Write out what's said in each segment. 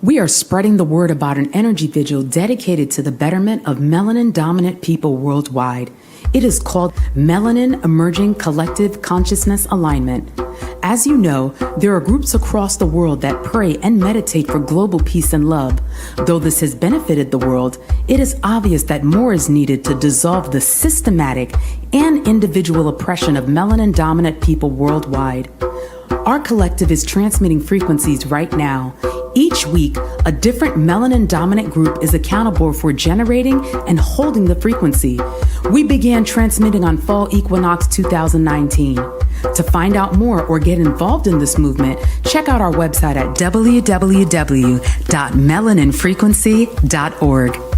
We are spreading the word about an energy vigil dedicated to the betterment of melanin-dominant people worldwide. It is called Melanin Emerging Collective Consciousness Alignment. As you know, there are groups across the world that pray and meditate for global peace and love. Though this has benefited the world, it is obvious that more is needed to dissolve the systematic and individual oppression of melanin-dominant people worldwide. Our collective is transmitting frequencies right now. Each week, a different melanin-dominant group is accountable for generating and holding the frequency. We began transmitting on Fall Equinox 2019. To find out more or get involved in this movement, check out our website at www.melaninfrequency.org.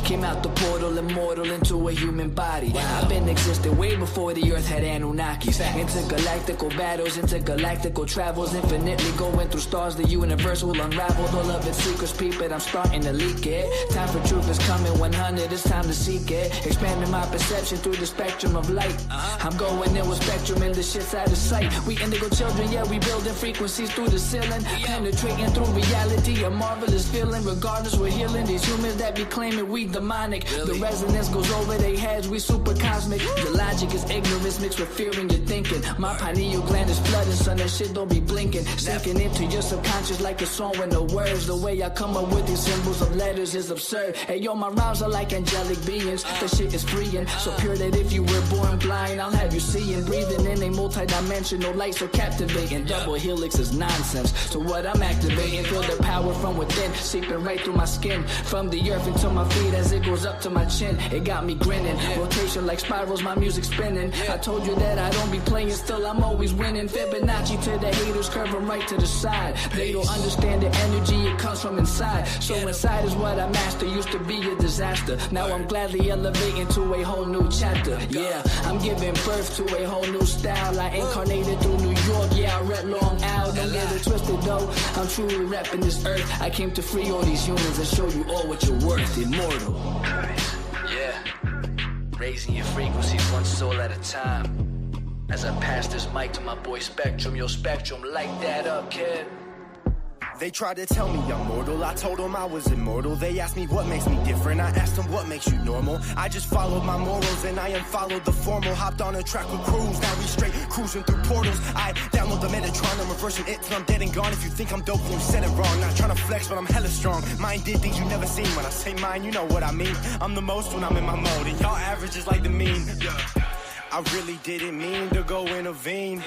Came out the portal, immortal into a human body. I've been existing way before the earth had Anunnakis. Intergalactical battles, intergalactical travels, infinitely going through stars. The universe will unravel all of its secrets, peep it. I'm starting to leak it. Time for truth is coming 100, it's time to seek it. Expanding my perception through the spectrum of light. I'm going in with spectrum and the shit's out of sight. We indigo children, yeah, we building frequencies through the ceiling. Penetrating through reality, a marvelous feeling. Regardless, we're healing these humans that be claiming we demonic. The resonance goes over their heads, we super cosmic. Your logic is ignorance mixed with fear in your thinking. My pineal gland is flooding, son, that shit don't be blinking. Sinking into your subconscious like a song with no words. The way I come up with these symbols of letters is absurd. Hey yo, my rhymes are like angelic beings. The shit is freeing, so pure that if you were born blind, I'll have you seeing. Breathing in a multi-dimensional light so captivating. Double helix is nonsense, so what I'm activating. Feel the power from within, seeping right through my skin. From the earth into my feet as it goes up to my chin. It got me grinning, rotation like spirals, my music spinning. I told you that I don't be playing, still I'm always winning. Fibonacci to the haters, curve them right to the side. They don't understand the energy, it comes from inside. So inside is what I master, used to be a disaster. Now I'm gladly elevating to a whole new chapter. Yeah, I'm giving birth to a whole new style. I incarnated through New York, yeah, I rep Long Island. Don't get it twisted though, I'm truly repping this earth. I came to free all these humans and show you all what you're worth. Immortal. Yeah, raising your frequencies one soul at a time. As I pass this mic to my boy Spectrum, yo Spectrum, light that up, kid. They tried to tell me I'm mortal, I told them I was immortal. They asked me what makes me different, I asked them what makes you normal. I just followed my morals and I unfollowed the formal. Hopped on a track with crews, now we straight cruising through portals. I download the Metatron, I'm reversing it till I'm dead and gone. If you think I'm dope, you said it wrong. Not trying to flex, but I'm hella strong. Mine did things you never seen. When I say mine, you know what I mean. I'm the most when I'm in my mode, and y'all average is like the mean. I really didn't mean to go intervene.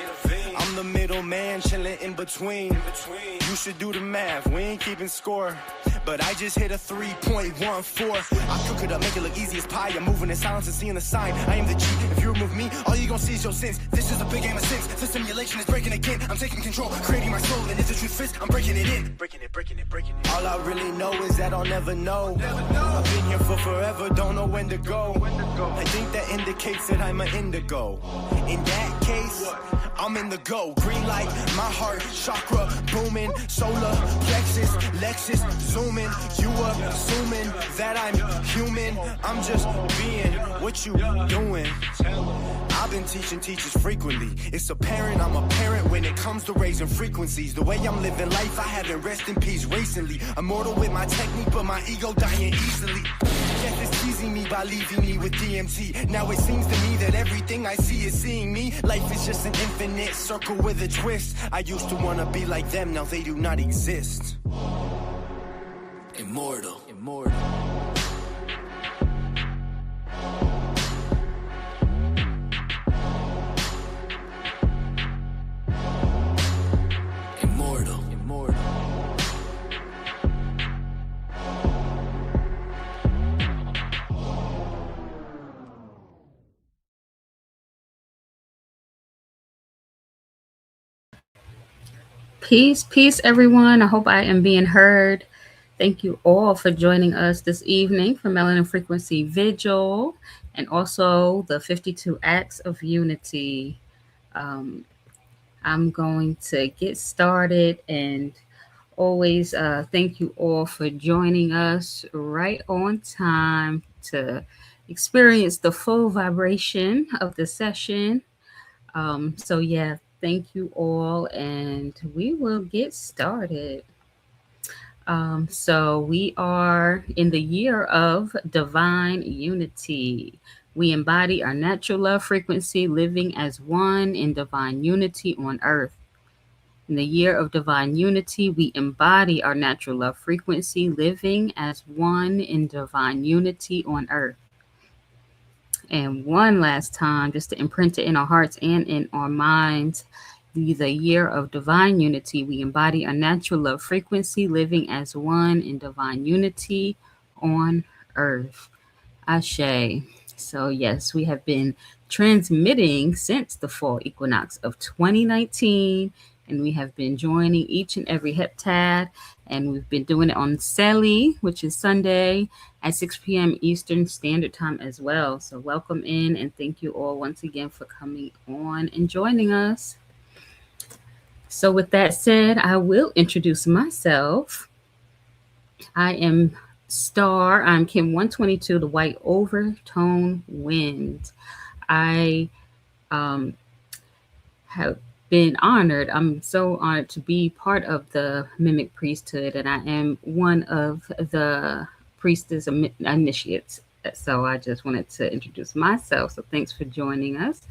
I'm the middleman chilling in between. You should do the math, we ain't keeping score. But I just hit a 3.14. I cook it up, make it look easy as pie. I'm moving in silence and seeing the sign. I am the G. If you remove me, all you gon' see is your sins. This is a big game of sins. The simulation is breaking again. I'm taking control, creating my soul. And if the truth fits, I'm breaking it in. Breaking it. All I really know is that I'll never know. I've been here for forever, don't know when to go. I think that indicates that I'm an indigo. In that case, I'm in the go. Green light, my heart, chakra booming. Solar plexus, Lexus zooming. You assuming that I'm human. I'm just being what you doing. I've been teaching teachers frequently. It's apparent I'm a parent when it comes to raising frequencies. The way I'm living life, I haven't rest in peace recently. Immortal with my technique, but my ego dying easily. Death is teasing me by leaving me with DMT. Now it seems to me that everything I see is seeing me. Life is just an infinite circle with a twist. I used to wanna be like them, now they do not exist. Immortal. Peace, everyone. I hope I am being heard. Thank you all for joining us this evening for Melanin Frequency Vigil and also the 52 Acts of Unity. I'm going to get started and always thank you all for joining us right on time to experience the full vibration of the session. So yeah, thank you all, and we will get started. So we are in the year of divine unity. We embody our natural love frequency, living as one in divine unity on earth. In the year of divine unity, we embody our natural love frequency, living as one in divine unity on earth. And one last time, just to imprint it in our hearts and in our minds, the year of divine unity, we embody a natural love frequency, living as one in divine unity on earth. Ashe. So yes, we have been transmitting since the fall equinox of 2019, and we have been joining each and every heptad, and we've been doing it on Seli, which is Sunday at 6 p.m. Eastern Standard Time as well. So welcome in, and thank you all once again for coming on and joining us. So with that said, I will introduce myself. I am Star. I'm Kim 122, the White Overtone Wind. I have been honored. I'm so honored to be part of the MIMEC priesthood, and I am one of the priestess initiates. So I just wanted to introduce myself. So thanks for joining us.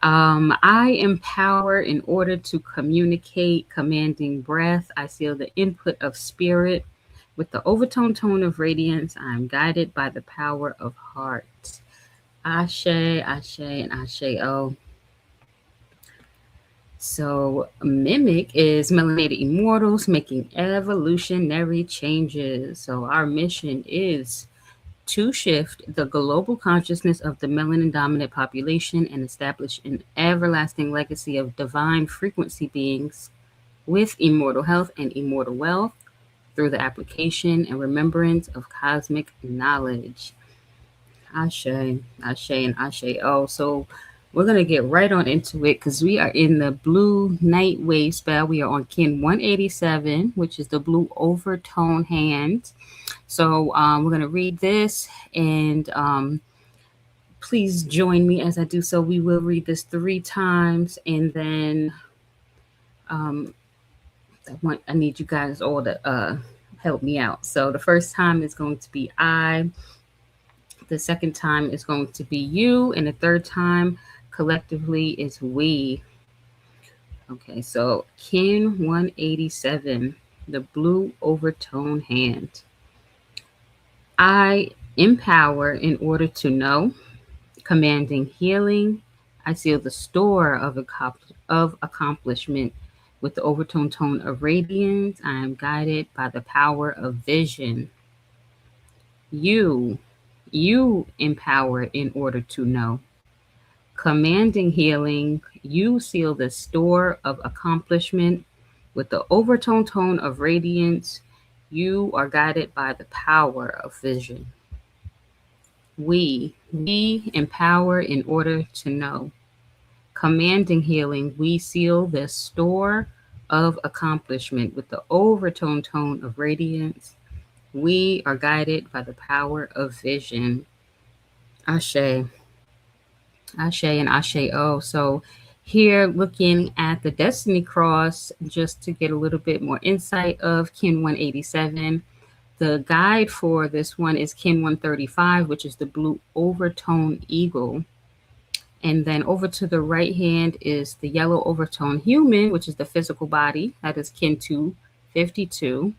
I empower in order to communicate, commanding breath. I seal the input of spirit with the overtone tone of radiance. I'm guided by the power of heart. Ashe, Ashe, and Ashe-O. So MIMEC is Melanated Immortals making evolutionary changes. So our mission is to shift the global consciousness of the melanin dominant population and establish an everlasting legacy of divine frequency beings with immortal health and immortal wealth through the application and remembrance of cosmic knowledge. Ashe, Ashe, and Ashe-O. So we're going to get right on into it because we are in the blue night wave spell. We are on Kin 187, which is the blue overtone hand. So we're going to read this, and please join me as I do so. We will read this 3 times, and then I need you guys all to help me out. So the first time is going to be I. The second time is going to be you, and the third time collectively is we. Okay, so Kin 187, the blue overtone hand. I empower in order to know, commanding healing. I seal the store of accomplishment with the overtone tone of radiance. I am guided by the power of vision. You empower in order to know, commanding healing. You seal the store of accomplishment with the overtone tone of radiance. You are guided by the power of vision. We empower in order to know, commanding healing. We seal the store of accomplishment with the overtone tone of radiance. We are guided by the power of vision. Ashe. Ashe and Ashe-O. So here looking at the Destiny Cross, just to get a little bit more insight of Kin 187. The guide for this one is Kin 135, which is the blue overtone eagle. And then over to the right hand is the yellow overtone human, which is the physical body. That is Kin 252.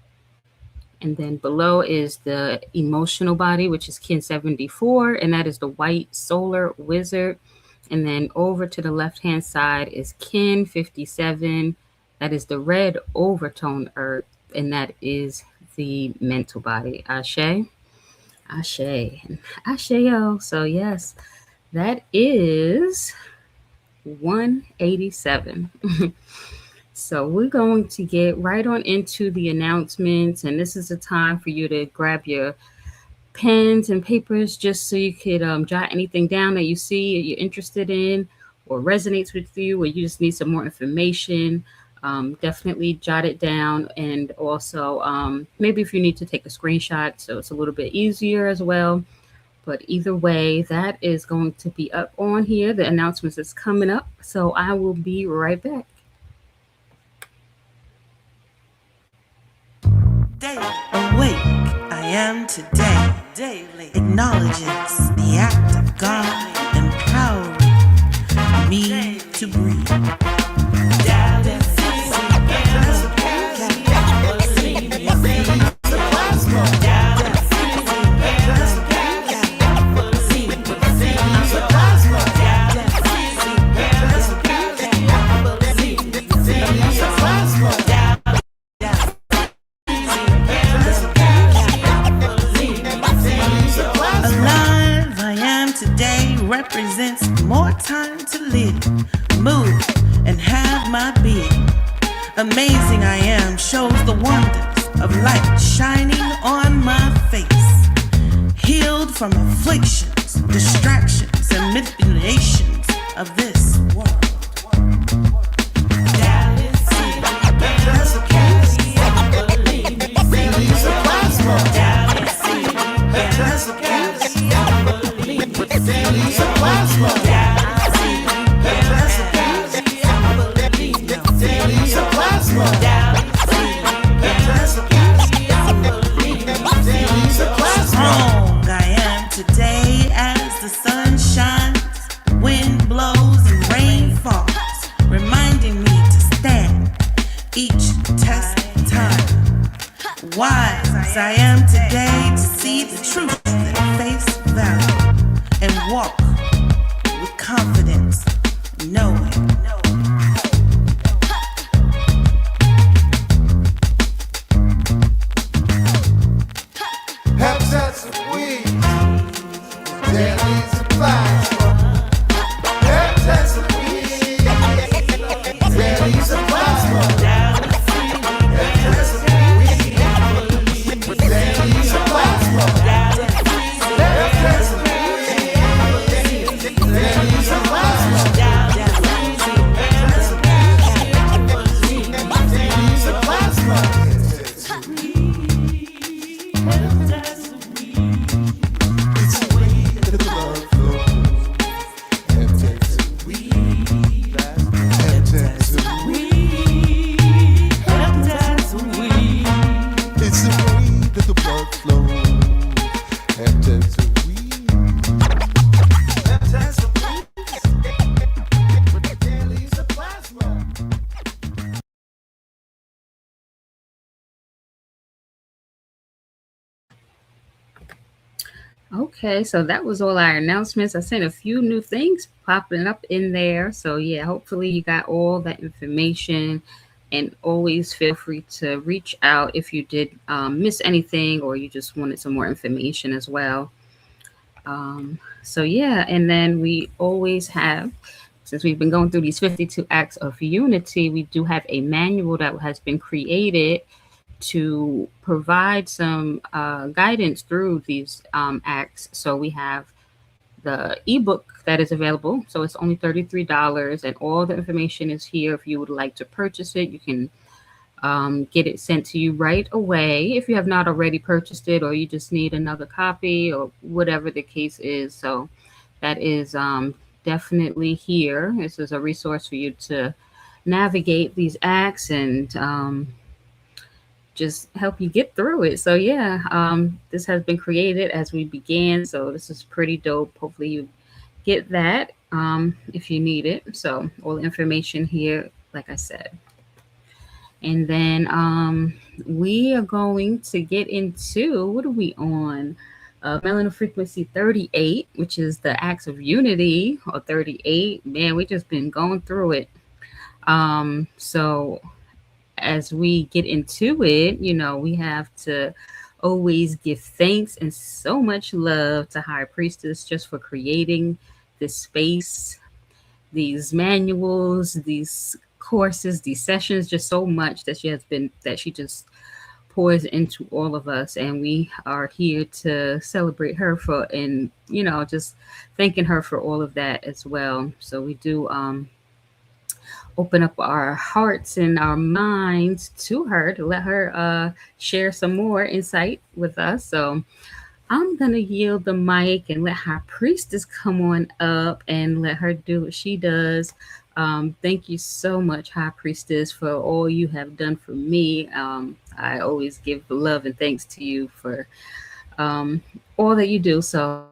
And then below is the emotional body, which is Kin 74, and that is the white solar wizard. And then over to the left-hand side is Kin 57. That is the red overtone earth, and that is the mental body. Ashe, Ashe, and Ashe-O. So yes, that is 187. So we're going to get right on into the announcements, and this is the time for you to grab your pens and papers just so you could jot anything down that you see you're interested in or resonates with you, or you just need some more information. Definitely jot it down, and also maybe if you need to take a screenshot so it's a little bit easier as well. But either way, that is going to be up on here. The announcements is coming up, so I will be right back. Day awake, I am today. Daily acknowledges the act of God empowering me to breathe. Represents more time to live, move, and have my being. Amazing I am shows the wonders of light shining on my face. Healed from afflictions, distractions, and manipulations of this world. Strong I am today as the sun shines, wind blows and rain falls, reminding me to stand each test time. Wise as I am today to see the truth at face value and walk with confidence, knowing. Habitats of weed, daily supplies. Habitats of weed, daily supplies. Habitats of weed, daily supplies. Habitats of weed, daily supplies. Okay, so that was all our announcements. I sent a few new things popping up in there. So yeah, hopefully you got all that information, and always feel free to reach out if you did miss anything or you just wanted some more information as well. So yeah, and then we always have, since we've been going through these 52 acts of unity, we do have a manual that has been created to provide some guidance through these acts. So we have the ebook that is available. So it's only $33, and all the information is here. If you would like to purchase it, you can get it sent to you right away if you have not already purchased it, or you just need another copy, or whatever the case is. So that is definitely here. This is a resource for you to navigate these acts and just help you get through it. So yeah, this has been created as we began. So this is pretty dope. Hopefully you get that if you need it. So all the information here, like I said. And then we are going to get into, what are we on? Melanin frequency 38, which is the acts of unity, or 38. Man, we just been going through it. So as we get into it, you know, we have to always give thanks and so much love to High Priestess just for creating this space, these manuals, these courses, these sessions, just so much that she just pours into all of us. And we are here to celebrate her for, and, you know, just thanking her for all of that as well. So we do open up our hearts and our minds to her to let her share some more insight with us. So I'm going to yield the mic and let High Priestess come on up and let her do what she does. Thank you so much, High Priestess, for all you have done for me. I always give love and thanks to you for all that you do. So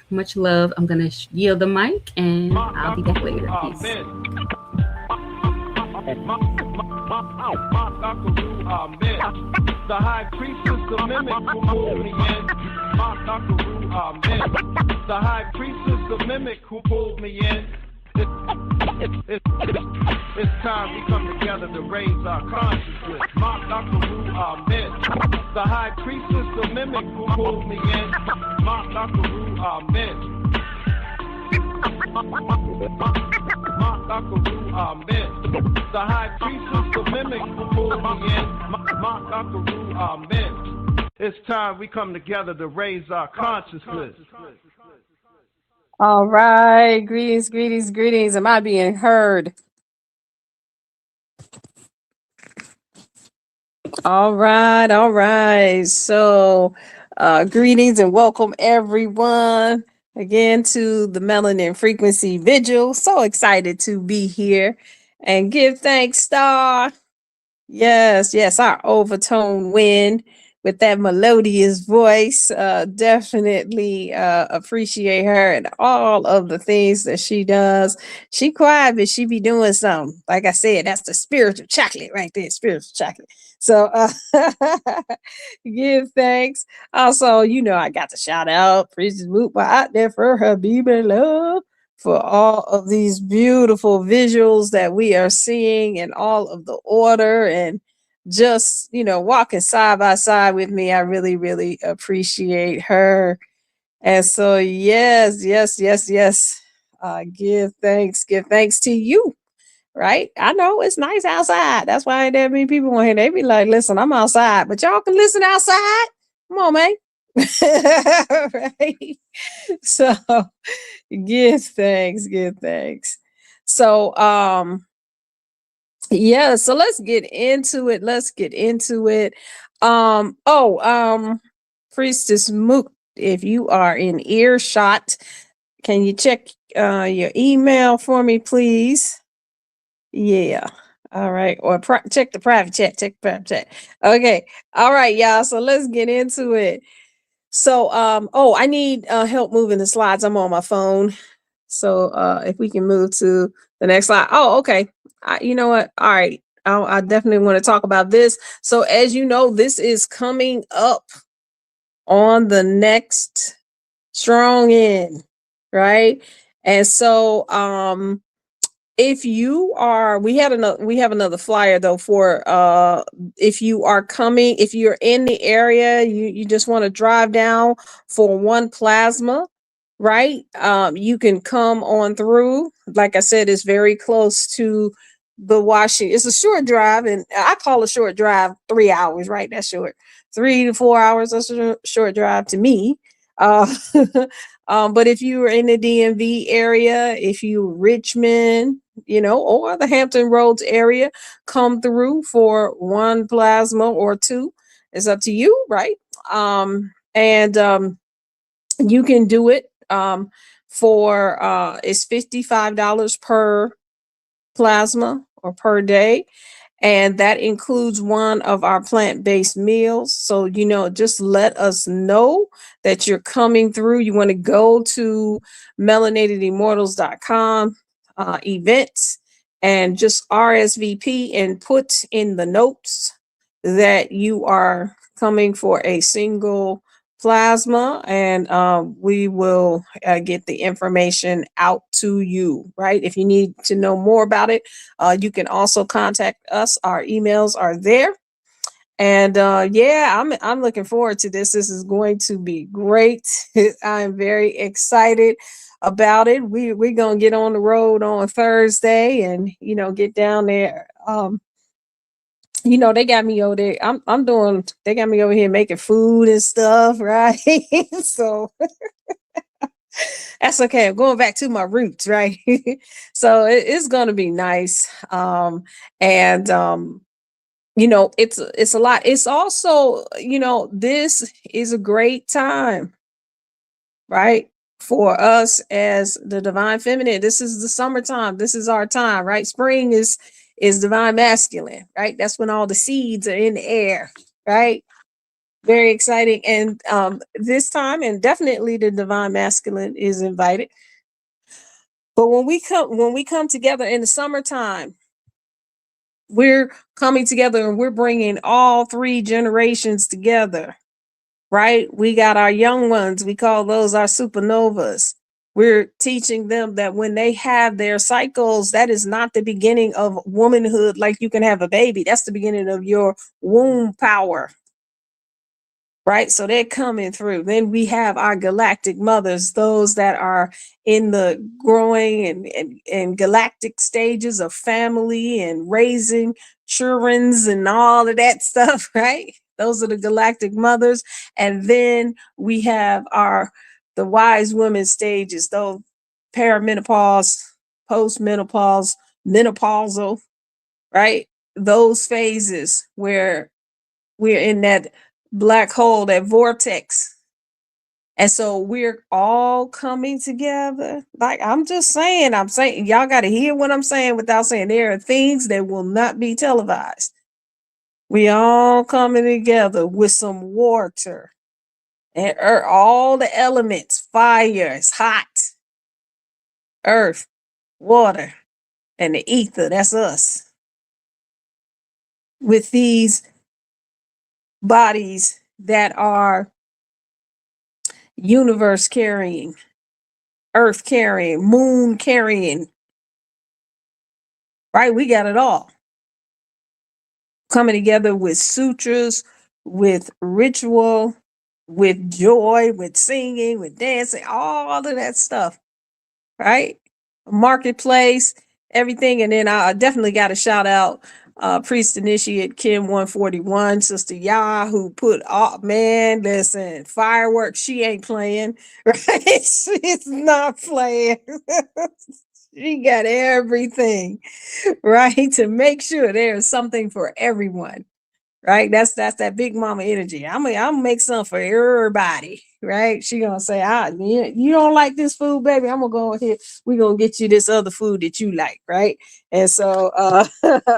much love. I'm going to yield the mic, and I'll be back later. Peace. The High Priestess, the mimic who pulled me in. The High Priestess, the mimic who pulled me in. It's time we come together to raise our consciousness. Amen. The High Priestess, the mimic who pulled me in. Amen. Amen. The high priestess, the mimic who pulled me in. Makaru, amen. It's time we come together to raise our consciousness. All right. Greetings, greetings, greetings. Am I being heard? All right. All right. So, greetings and welcome everyone again to the Melanin Frequency Vigil. So excited to be here and give thanks, Star. Yes, yes, our overtone wind with that melodious voice. Definitely appreciate her and all of the things that she does. She quiet, but she be doing something. Like I said, that's the spiritual chocolate right there, spiritual chocolate. So give thanks. Also, I got to shout out Princess Moot out there for her baby love, for all of these beautiful visuals that we are seeing and all of the order and just, walking side by side with me. I really, really appreciate her. And so, yes, yes, yes, yes. Give thanks to you. Right? I know it's nice outside. That's why ain't that many people on here. They be like, listen, I'm outside, but y'all can listen outside. Come on, man. Right? So give thanks, give thanks. So yeah, so let's get into it. Priestess Mook, if you are in earshot, can you check your email for me, please? Yeah. All right. Or check the private chat. Okay. All right, y'all. So let's get into it. So I need help moving the slides. I'm on my phone. So if we can move to the next slide. Oh, okay. You know what? All right. I definitely want to talk about this. So as you know, this is coming up on the next strong end, right? And so if you are, we have another flyer though for if you're in the area, you just want to drive down for one plasma, right? You can come on through. Like I said, it's very close to the Washington. It's a short drive, and I call a short drive 3 hours, right? That's short. 3 to 4 hours, that's a short drive to me. But if you are in the DMV area, if you Richmond, or the Hampton Roads area, come through for one plasma or two. It's up to you, right? And you can do it for it's $55 per plasma or per day. And that includes one of our plant-based meals. So, just let us know that you're coming through. You want to go to melanatedimmortals.com events and just RSVP and put in the notes that you are coming for a single plasma, and we will get the information out to you, right? If you need to know more about it, you can also contact us. Our emails are there. And I'm looking forward to this. This is going to be great. I'm very excited about it. We're gonna get on the road on Thursday and get down there. They got me over there. They got me over here making food and stuff, right? So that's okay. I'm going back to my roots, right? So it's gonna be nice. It's a lot. It's also, this is a great time, right? For us as the divine feminine. This is the summertime. This is our time, right? Spring is divine masculine, right? That's when all the seeds are in the air, right? Very exciting. And this time, and definitely the divine masculine is invited. But when we come together in the summertime, we're coming together and we're bringing all three generations together, right? We got our young ones. We call those our supernovas. We're teaching them that when they have their cycles, that is not the beginning of womanhood. Like you can have a baby. That's the beginning of your womb power. right? So they're coming through. Then we have our galactic mothers, those that are in the growing and galactic stages of family and raising childrens and all of that stuff, right? Those are the galactic mothers. And then we have the wise women stages, those perimenopause, postmenopause, menopausal, right? Those phases where we're in that black hole, that vortex. And so we're all coming together. Like I'm saying, y'all got to hear what I'm saying without saying there are things that will not be televised. We all coming together with some water and all the elements. Fire is hot, earth, water, and the ether. That's us. With these bodies that are universe carrying, earth carrying, moon carrying, right? We got it all coming together with sutras, with ritual, with joy, with singing, with dancing, all of that stuff, right? Marketplace, everything. And then I definitely got to shout out Priest Initiate Kim 141, Sister Yah, who put man, listen, fireworks, she ain't playing, right? She's not playing. She got everything, right? To make sure there's something for everyone, right? That's that big mama energy. I'll make something for everybody, right? She gonna say, you don't like this food, baby. I'm gonna go ahead. We're gonna get you this other food that you like, right? And so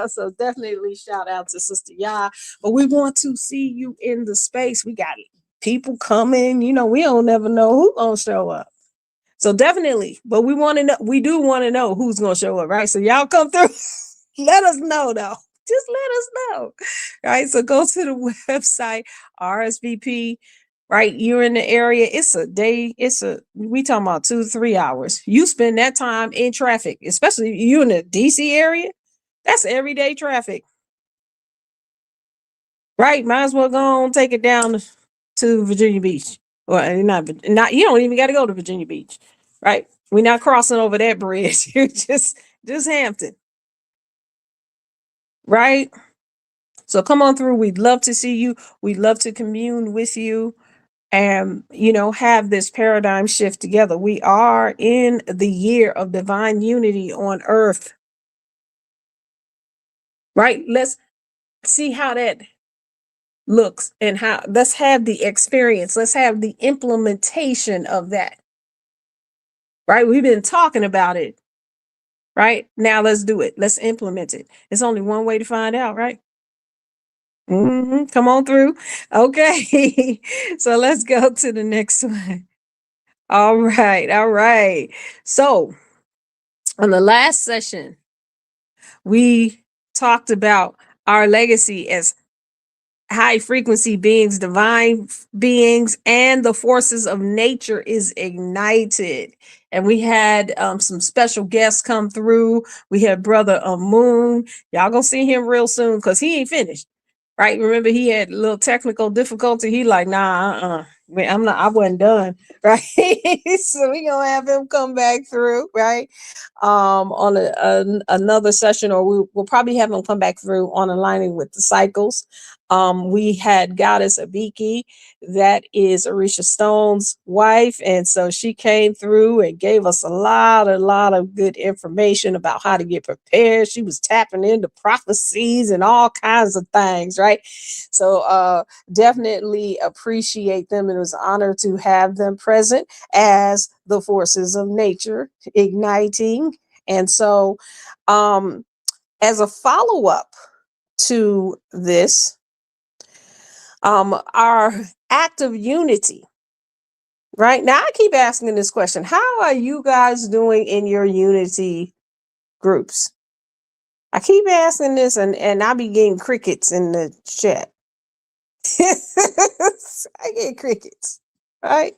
so definitely shout out to Sister Yah. But we want to see you in the space. We got people coming, we don't never know who's gonna show up. So definitely, but we do want to know who's gonna show up, right? So y'all come through. Let us know though. Just let us know. Right. So go to the website, RSVP, right? You're in the area. It's a day. We talking about 2 to 3 hours. You spend that time in traffic, especially you in the DC area. That's everyday traffic. Right. Might as well go on, take it down to Virginia Beach. Or not, you don't even got to go to Virginia Beach. Right. We're not crossing over that bridge. You just Hampton. Right. So come on through. We'd love to see you. We'd love to commune with you and, have this paradigm shift together. We are in the year of divine unity on earth. Right? Let's see how that looks and let's have the experience. Let's have the implementation of that. Right? We've been talking about it. Right? Now let's do it. Let's implement it. It's only one way to find out, right? Come on through. Okay. So let's go to the next one. All right. So on the last session, we talked about our legacy as high frequency beings, divine beings, and the forces of nature is ignited. And we had some special guests come through. We had Brother Moon. Y'all gonna see him real soon because he ain't finished. Right. Remember, he had a little technical difficulty. He like, nah, I wasn't done. Right. So we gonna have him come back through, right? On another session, or we'll probably have him come back through on aligning with the cycles. We had Goddess Abiki, that is Orisha Stone's wife. And so she came through and gave us a lot of good information about how to get prepared. She was tapping into prophecies and all kinds of things, right? So definitely appreciate them. It was an honor to have them present as the forces of nature igniting. And so as a follow-up to this, our act of unity, right? Now I keep asking this question: how are you guys doing in your unity groups? I keep asking this, and I be getting crickets in the chat. I get crickets, right?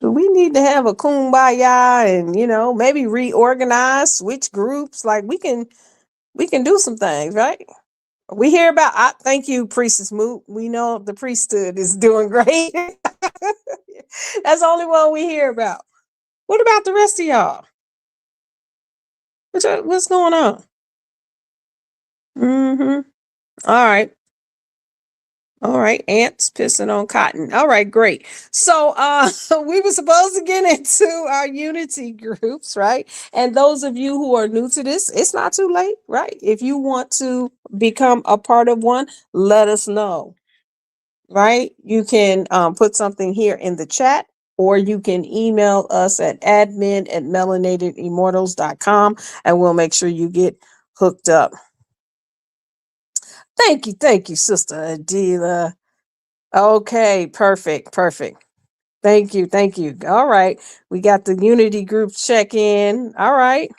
Do we need to have a kumbaya and maybe reorganize, switch groups? Like we can do some things, right? We hear about, thank you, Priestess Moot. We know the priesthood is doing great. That's the only one we hear about. What about the rest of y'all? What's going on? Mm-hmm. All right. All right, ants pissing on cotton. All right, great. So we were supposed to get into our unity groups, right? And those of you who are new to this, it's not too late, right? If you want to become a part of one, let us know, right? You can put something here in the chat, or you can email us at admin@melanatedimmortals.com, and we'll make sure you get hooked up. Thank you, Sister Adila. Okay, perfect. Thank you. All right. We got the unity group check in. All right.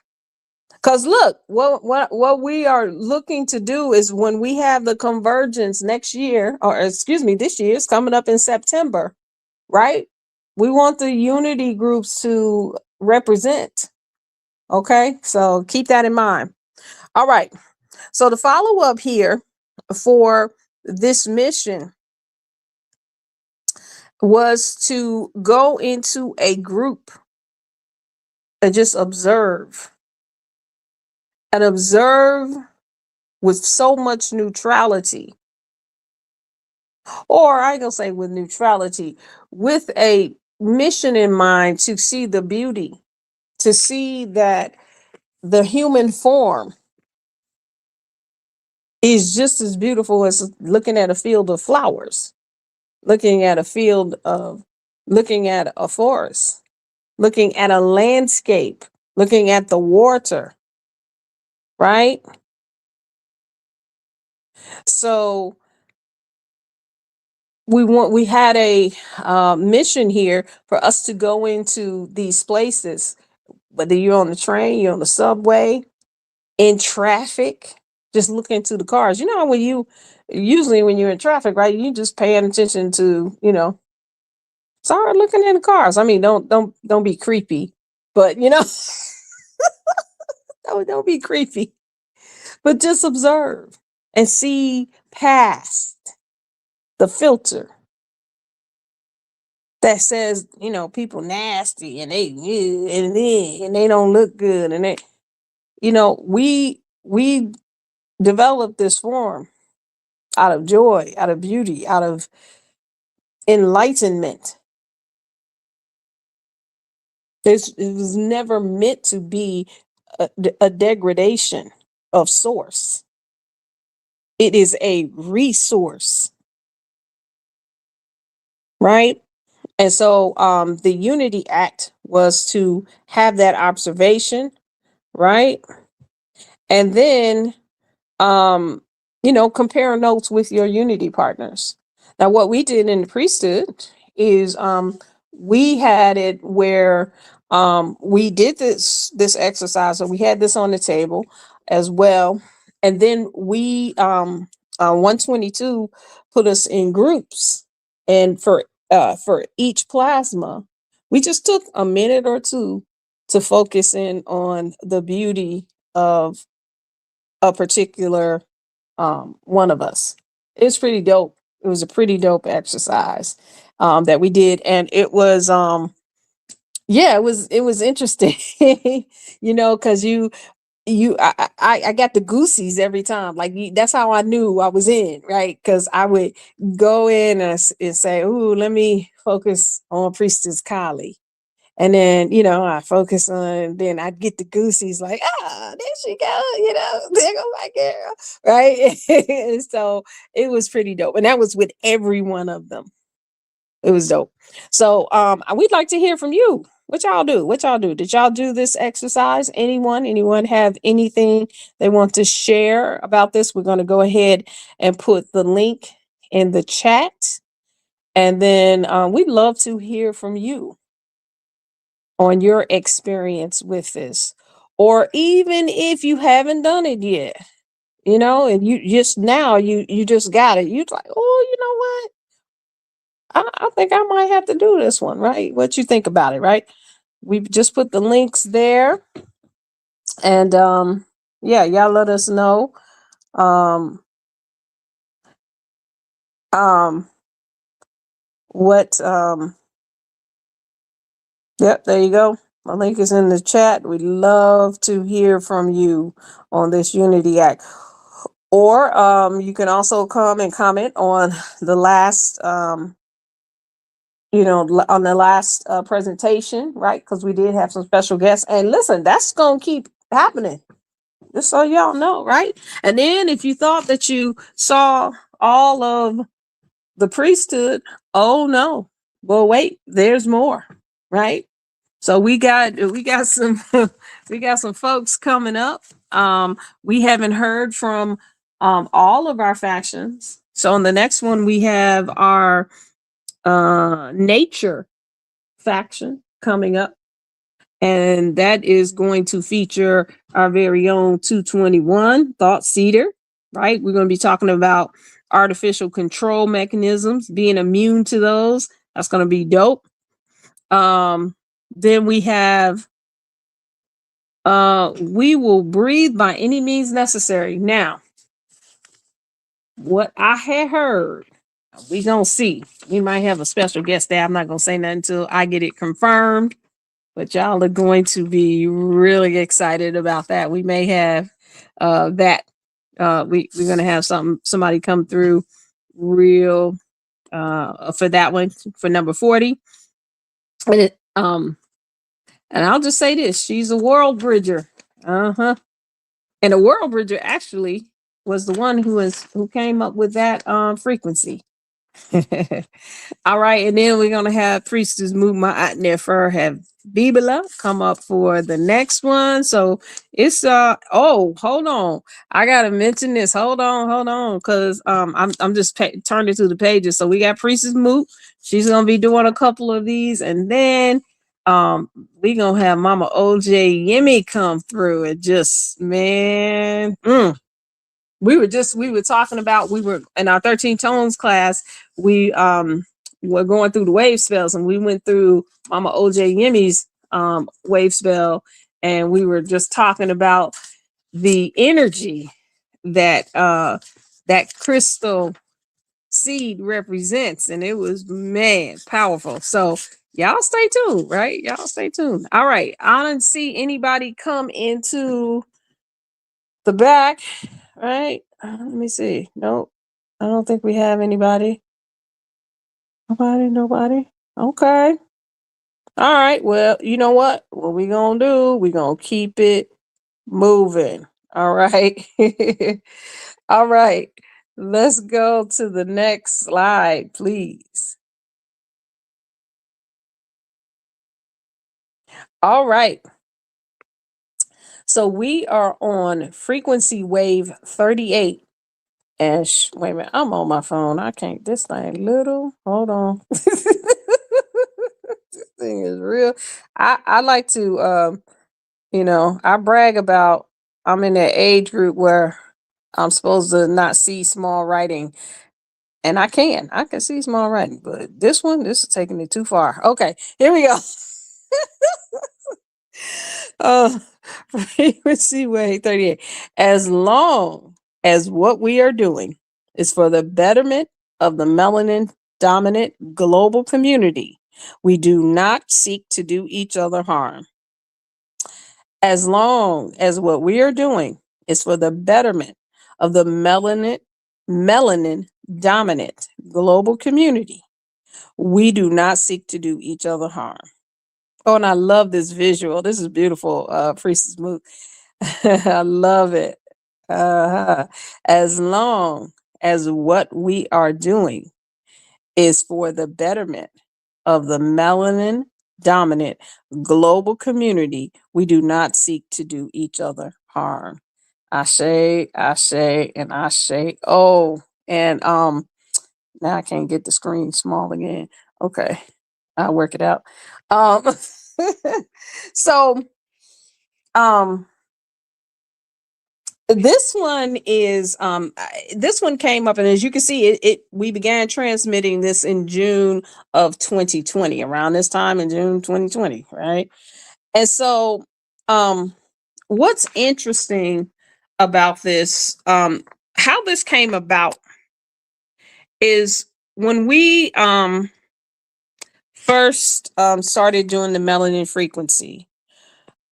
Cause look, what we are looking to do is when we have the convergence next year, or excuse me, this year, it's coming up in September, right? We want the unity groups to represent. Okay, so keep that in mind. All right. So the follow up here for this mission was to go into a group and just observe with so much neutrality, or I ain't gonna say with neutrality, with a mission in mind to see the beauty, to see that the human form is just as beautiful as looking at a field of flowers, looking at a forest, looking at a landscape, looking at the water, right? So we had a mission here for us to go into these places, whether you're on the train, you're on the subway, in traffic, just look into the cars. You know, when you're in traffic, right, you just paying attention to, start looking in the cars. I mean, don't be creepy, but don't be creepy, but just observe and see past the filter that says, people nasty and they don't look good, and we developed this form out of joy, out of beauty, out of enlightenment. It was never meant to be a degradation of source. It is a resource, right? And so the Unity Act was to have that observation, right? And then compare notes with your unity partners. Now, what we did in the priesthood is we had it where we did this exercise. So we had this on the table as well. And then we 122 put us in groups. And for each plasma, we just took a minute or two to focus in on the beauty of a particular one of us. It's pretty dope. It was a pretty dope exercise that we did, and it was it was interesting, because I got the goosies every time. Like that's how I knew I was in, right? Because I would go in and say, "Ooh, let me focus on Priestess Kali." And then, I focus on, then I'd get the goosies like, there she go, there go my girl, right? And so it was pretty dope. And that was with every one of them. It was dope. So we'd like to hear from you. What y'all do? Did y'all do this exercise? Anyone have anything they want to share about this? We're going to go ahead and put the link in the chat. And then we'd love to hear from you on your experience with this, or even if you haven't done it yet, and you just now you just got it, you're like, oh, you know what, I think I might have to do this one, right? What you think about it, right? We've just put the links there, and y'all let us know what Yep, there you go. My link is in the chat. We'd love to hear from you on this Unity Act. Or you can also come and comment on the last, on the last presentation, right? Because we did have some special guests. And listen, that's going to keep happening. Just so y'all know, right? And then if you thought that you saw all of the priesthood, oh no. Well, wait, there's more, right? So we got some we got some folks coming up. We haven't heard from all of our factions. So on the next one we have our nature faction coming up, and that is going to feature our very own 221 Thought Seeder, right? We're going to be talking about artificial control mechanisms, being immune to those. That's going to be dope. Then we have we will breathe by any means necessary. Now, what I had heard, we gonna see. We might have a special guest there. I'm not gonna say nothing until I get it confirmed, but y'all are going to be really excited about that. We may have that. We're gonna have somebody come through real for that one, for number 40. And I'll just say this, she's a world bridger. Uh-huh. And a world bridger actually was the one who came up with that frequency. All right, and then we're gonna have Priestess Muma Nefer have Bibila come up for the next one. So it's oh, hold on, I gotta mention this. Hold on, because I'm just turning to the pages. So we got Priestess Moot. She's gonna be doing a couple of these, and then we gonna have Mama OJ Yemi come through and just man. We were talking about, we were in our 13 tones class, we were going through the wave spells, and we went through Mama OJ Yemi's wave spell, and we were just talking about the energy that that crystal seed represents, and it was, man, powerful. So y'all stay tuned, right? Y'all stay tuned. All right, I don't see anybody come into the back. Right. Let me see. Nope. I don't think we have anybody. Nobody. Okay. All right. Well, you know what? What we gonna do? We gonna keep it moving. All right. All right. Let's go to the next slide, please. All right. So we are on frequency wave 38. And wait a minute, I'm on my phone. I can't, this thing little. Hold on. This thing is real. I like to I brag about I'm in that age group where I'm supposed to not see small writing. And I can see small writing, but this is taking it too far. Okay, here we go. Frequency wave 38. As long as what we are doing is for the betterment of the melanin dominant global community, we do not seek to do each other harm. As long as what we are doing is for the betterment of the melanin dominant global community, we do not seek to do each other harm. Oh, and I love this visual. This is beautiful, Priestess Moot. I love it. As long as what we are doing is for the betterment of the melanin dominant global community, we do not seek to do each other harm. Ashe, and Ashe. Oh, and now I can't get the screen small again. Okay, I'll work it out. So this one is this one came up, and as you can see, it we began transmitting this in June of 2020, around this time in June 2020, right? And so what's interesting about this, how this came about is when we first started doing the melanin frequency,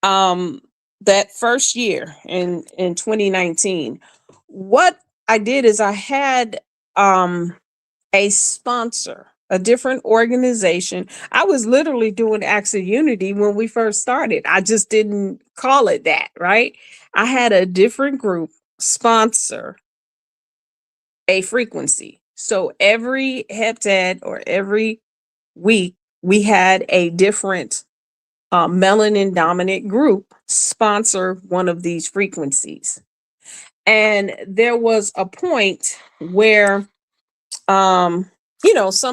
that first year in 2019, what I did is I had a sponsor, a different organization. I was literally doing Acts of Unity when we first started. I just didn't call it that, right? I had a different group sponsor a frequency. So every heptad or every week, we had a different melanin dominant group sponsor one of these frequencies. And there was a point where some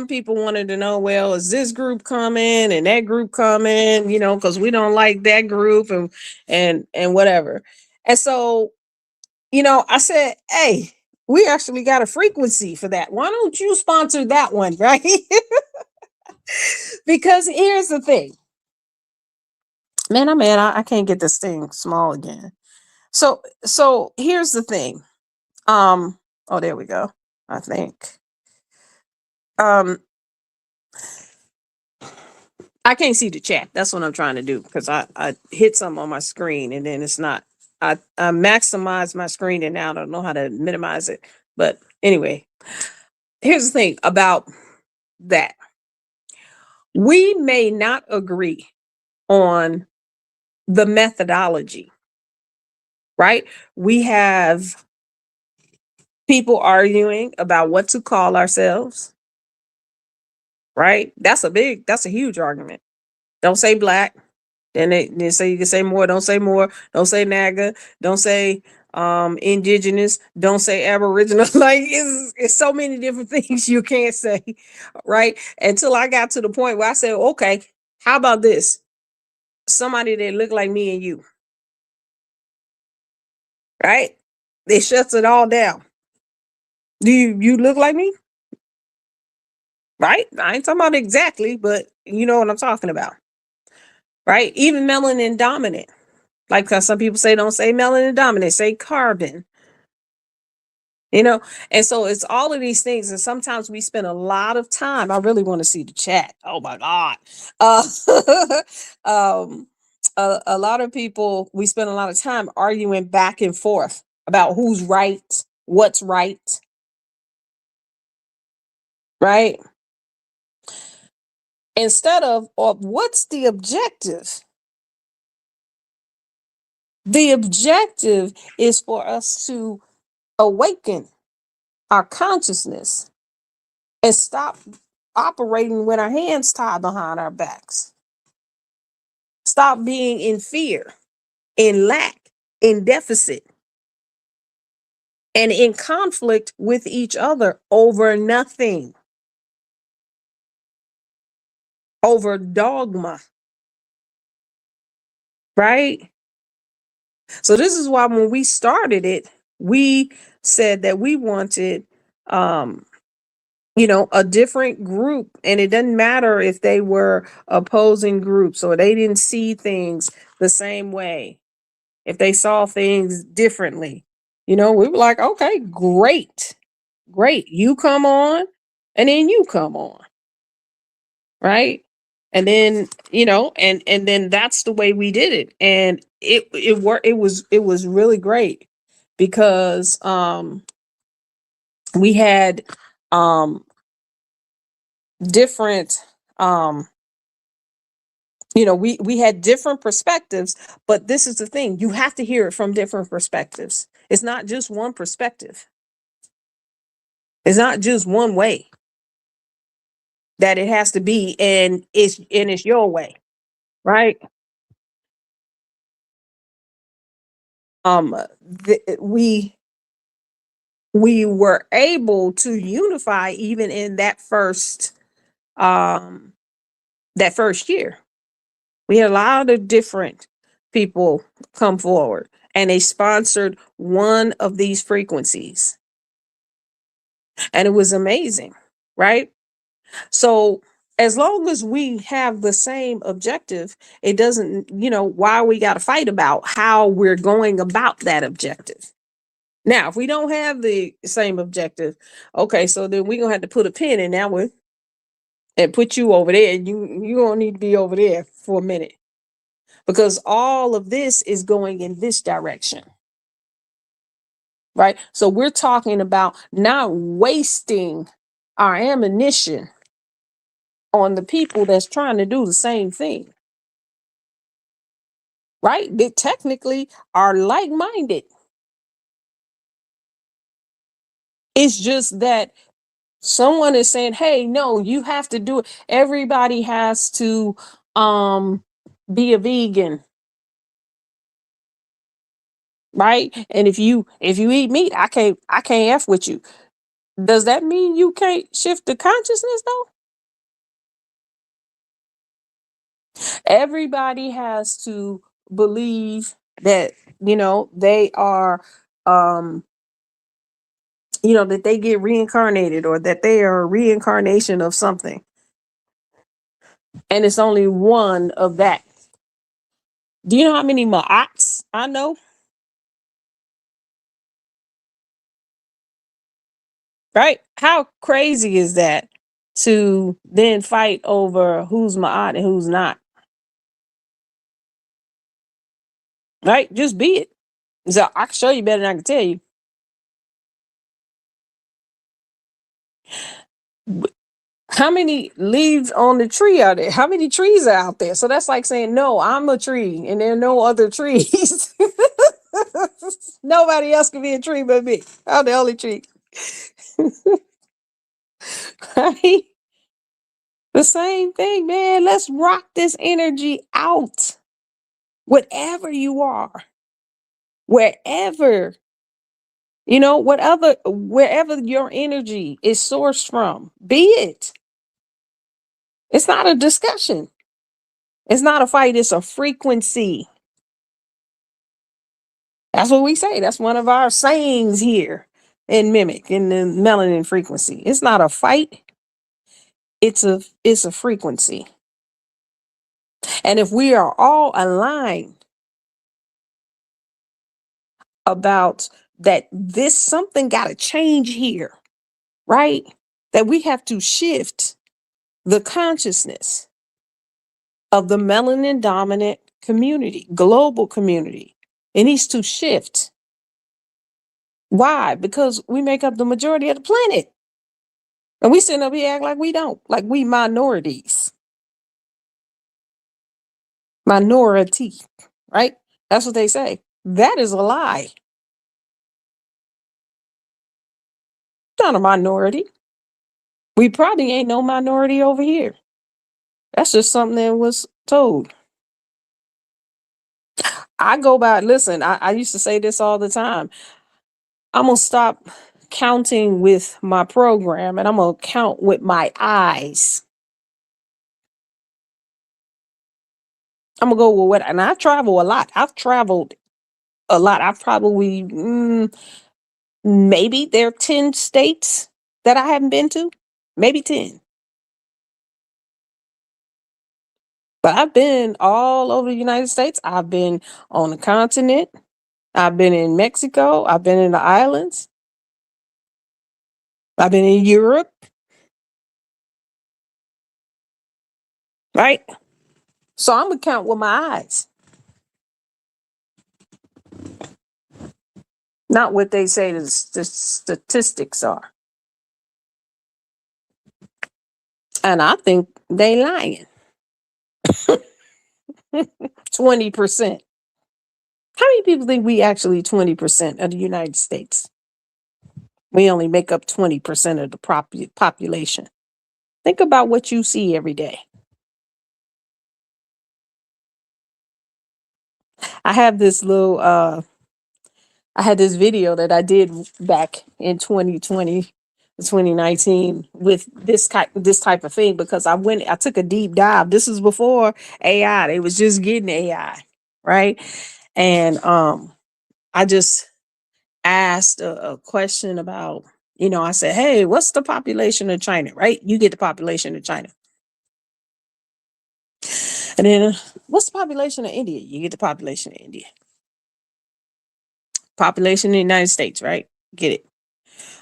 people wanted to know, well, is this group coming and that group coming, because we don't like that group and whatever. And so, I said, hey, we actually got a frequency for that. Why don't you sponsor that one, right? Because here's the thing. Man, I can't get this thing small again. So here's the thing. Oh, there we go. I think. I can't see the chat. That's what I'm trying to do because I hit something on my screen and then it's not. I maximize my screen and now I don't know how to minimize it. But anyway, here's the thing about that. We may not agree on the methodology, right? We have people arguing about what to call ourselves, right? That's a huge argument. Don't say black. Then they say you can say more. Don't say more. Don't say NAGA. Don't say indigenous. Don't say aboriginal. Like it's so many different things you can't say, right? Until I got to the point where I said, okay, how about this? Somebody that look like me and you, right? It shuts it all down. Do you look like me? Right? I ain't talking about exactly, but you know what I'm talking about. Right? Even melanin dominant. Like some people say, don't say melanin dominant, say carbon. And so it's all of these things. And sometimes we spend a lot of time. I really want to see the chat. Oh my God. A lot of people, we spend a lot of time arguing back and forth about who's right, what's right. Right? Instead of what's the objective? The objective is for us to awaken our consciousness and stop operating with our hands tied behind our backs. Stop being in fear, in lack, in deficit, and in conflict with each other over nothing, over dogma, right? So this is why when we started it, we said that we wanted a different group, and it doesn't matter if they were opposing groups or they didn't see things the same way, if they saw things differently. We were like, okay, great, you come on and then you come on, right? And then and then that's the way we did it, and it worked. It was really great because we had different we had different perspectives, but this is the thing, you have to hear it from different perspectives. It's not just one perspective. It's not just one way that it has to be, and it's your way, right? We were able to unify even in that first year. We had a lot of different people come forward and they sponsored one of these frequencies. And it was amazing, right? So as long as we have the same objective, it doesn't, why we got to fight about how we're going about that objective. Now, if we don't have the same objective, okay, so then we're gonna have to put a pin in that one and put you over there. You don't need to be over there for a minute because all of this is going in this direction. Right? So we're talking about not wasting our ammunition on the people that's trying to do the same thing. Right? They technically are like-minded. It's just that someone is saying, hey, no, you have to do it. Everybody has to be a vegan. Right? And if you eat meat, I can't F with you. Does that mean you can't shift the consciousness though? Everybody has to believe that, they are, that they get reincarnated or that they are a reincarnation of something. And it's only one of that. Do you know how many Ma'ats I know? Right? How crazy is that to then fight over who's Ma'at and who's not? Right? Just be it. So I can show you better than I can tell you. How many leaves on the tree are there? How many trees are out there? So that's like saying, no, I'm a tree and there are no other trees. Nobody else can be a tree but me. I'm the only tree. Right? The same thing, man. Let's rock this energy out. Whatever you are, wherever, wherever your energy is sourced from, be it. It's not a discussion. It's not a fight. It's a frequency. That's what we say. That's one of our sayings here in MIMEC, in the melanin frequency. It's not a fight. It's a frequency. And if we are all aligned about that, something got to change here, right? That we have to shift the consciousness of the melanin dominant community, global community. It needs to shift. Why? Because we make up the majority of the planet. And we sitting up here act like we don't, like we minorities. Minority, right? That's what they say. That is a lie. Not a minority. We probably ain't no minority over here. That's just something that was told. I go by, listen, I used to say this all the time. I'm going to stop counting with my program and I'm going to count with my eyes. I'm going to go with what, and I travel a lot. I've traveled a lot. I've probably, maybe there are 10 states that I haven't been to, maybe 10. But I've been all over the United States. I've been on the continent. I've been in Mexico. I've been in the islands. I've been in Europe. Right? So I'm going to count with my eyes. Not what they say the statistics are. And I think they lying. 20%. How many people think we actually 20% of the United States? We only make up 20% of the population. Think about what you see every day. I have this little, I had this video that I did back in 2020, 2019 with this type of thing because I took a deep dive. This is before AI. They was just getting AI, right? And I just asked a question about, I said, hey, what's the population of China, right? You get the population of China. And then what's the population of India? You get the population of India. population in the United States, right? Get it.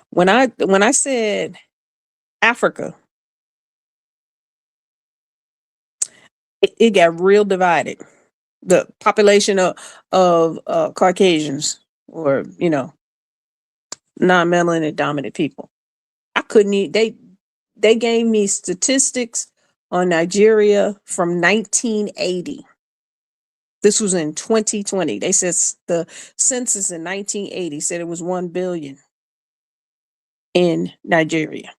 When I said Africa, it got real divided. The population of Caucasians, or non-melanin dominant people. I couldn't eat. They gave me statistics on Nigeria from 1980. This was in 2020. They said the census in 1980 said it was 1 billion in Nigeria.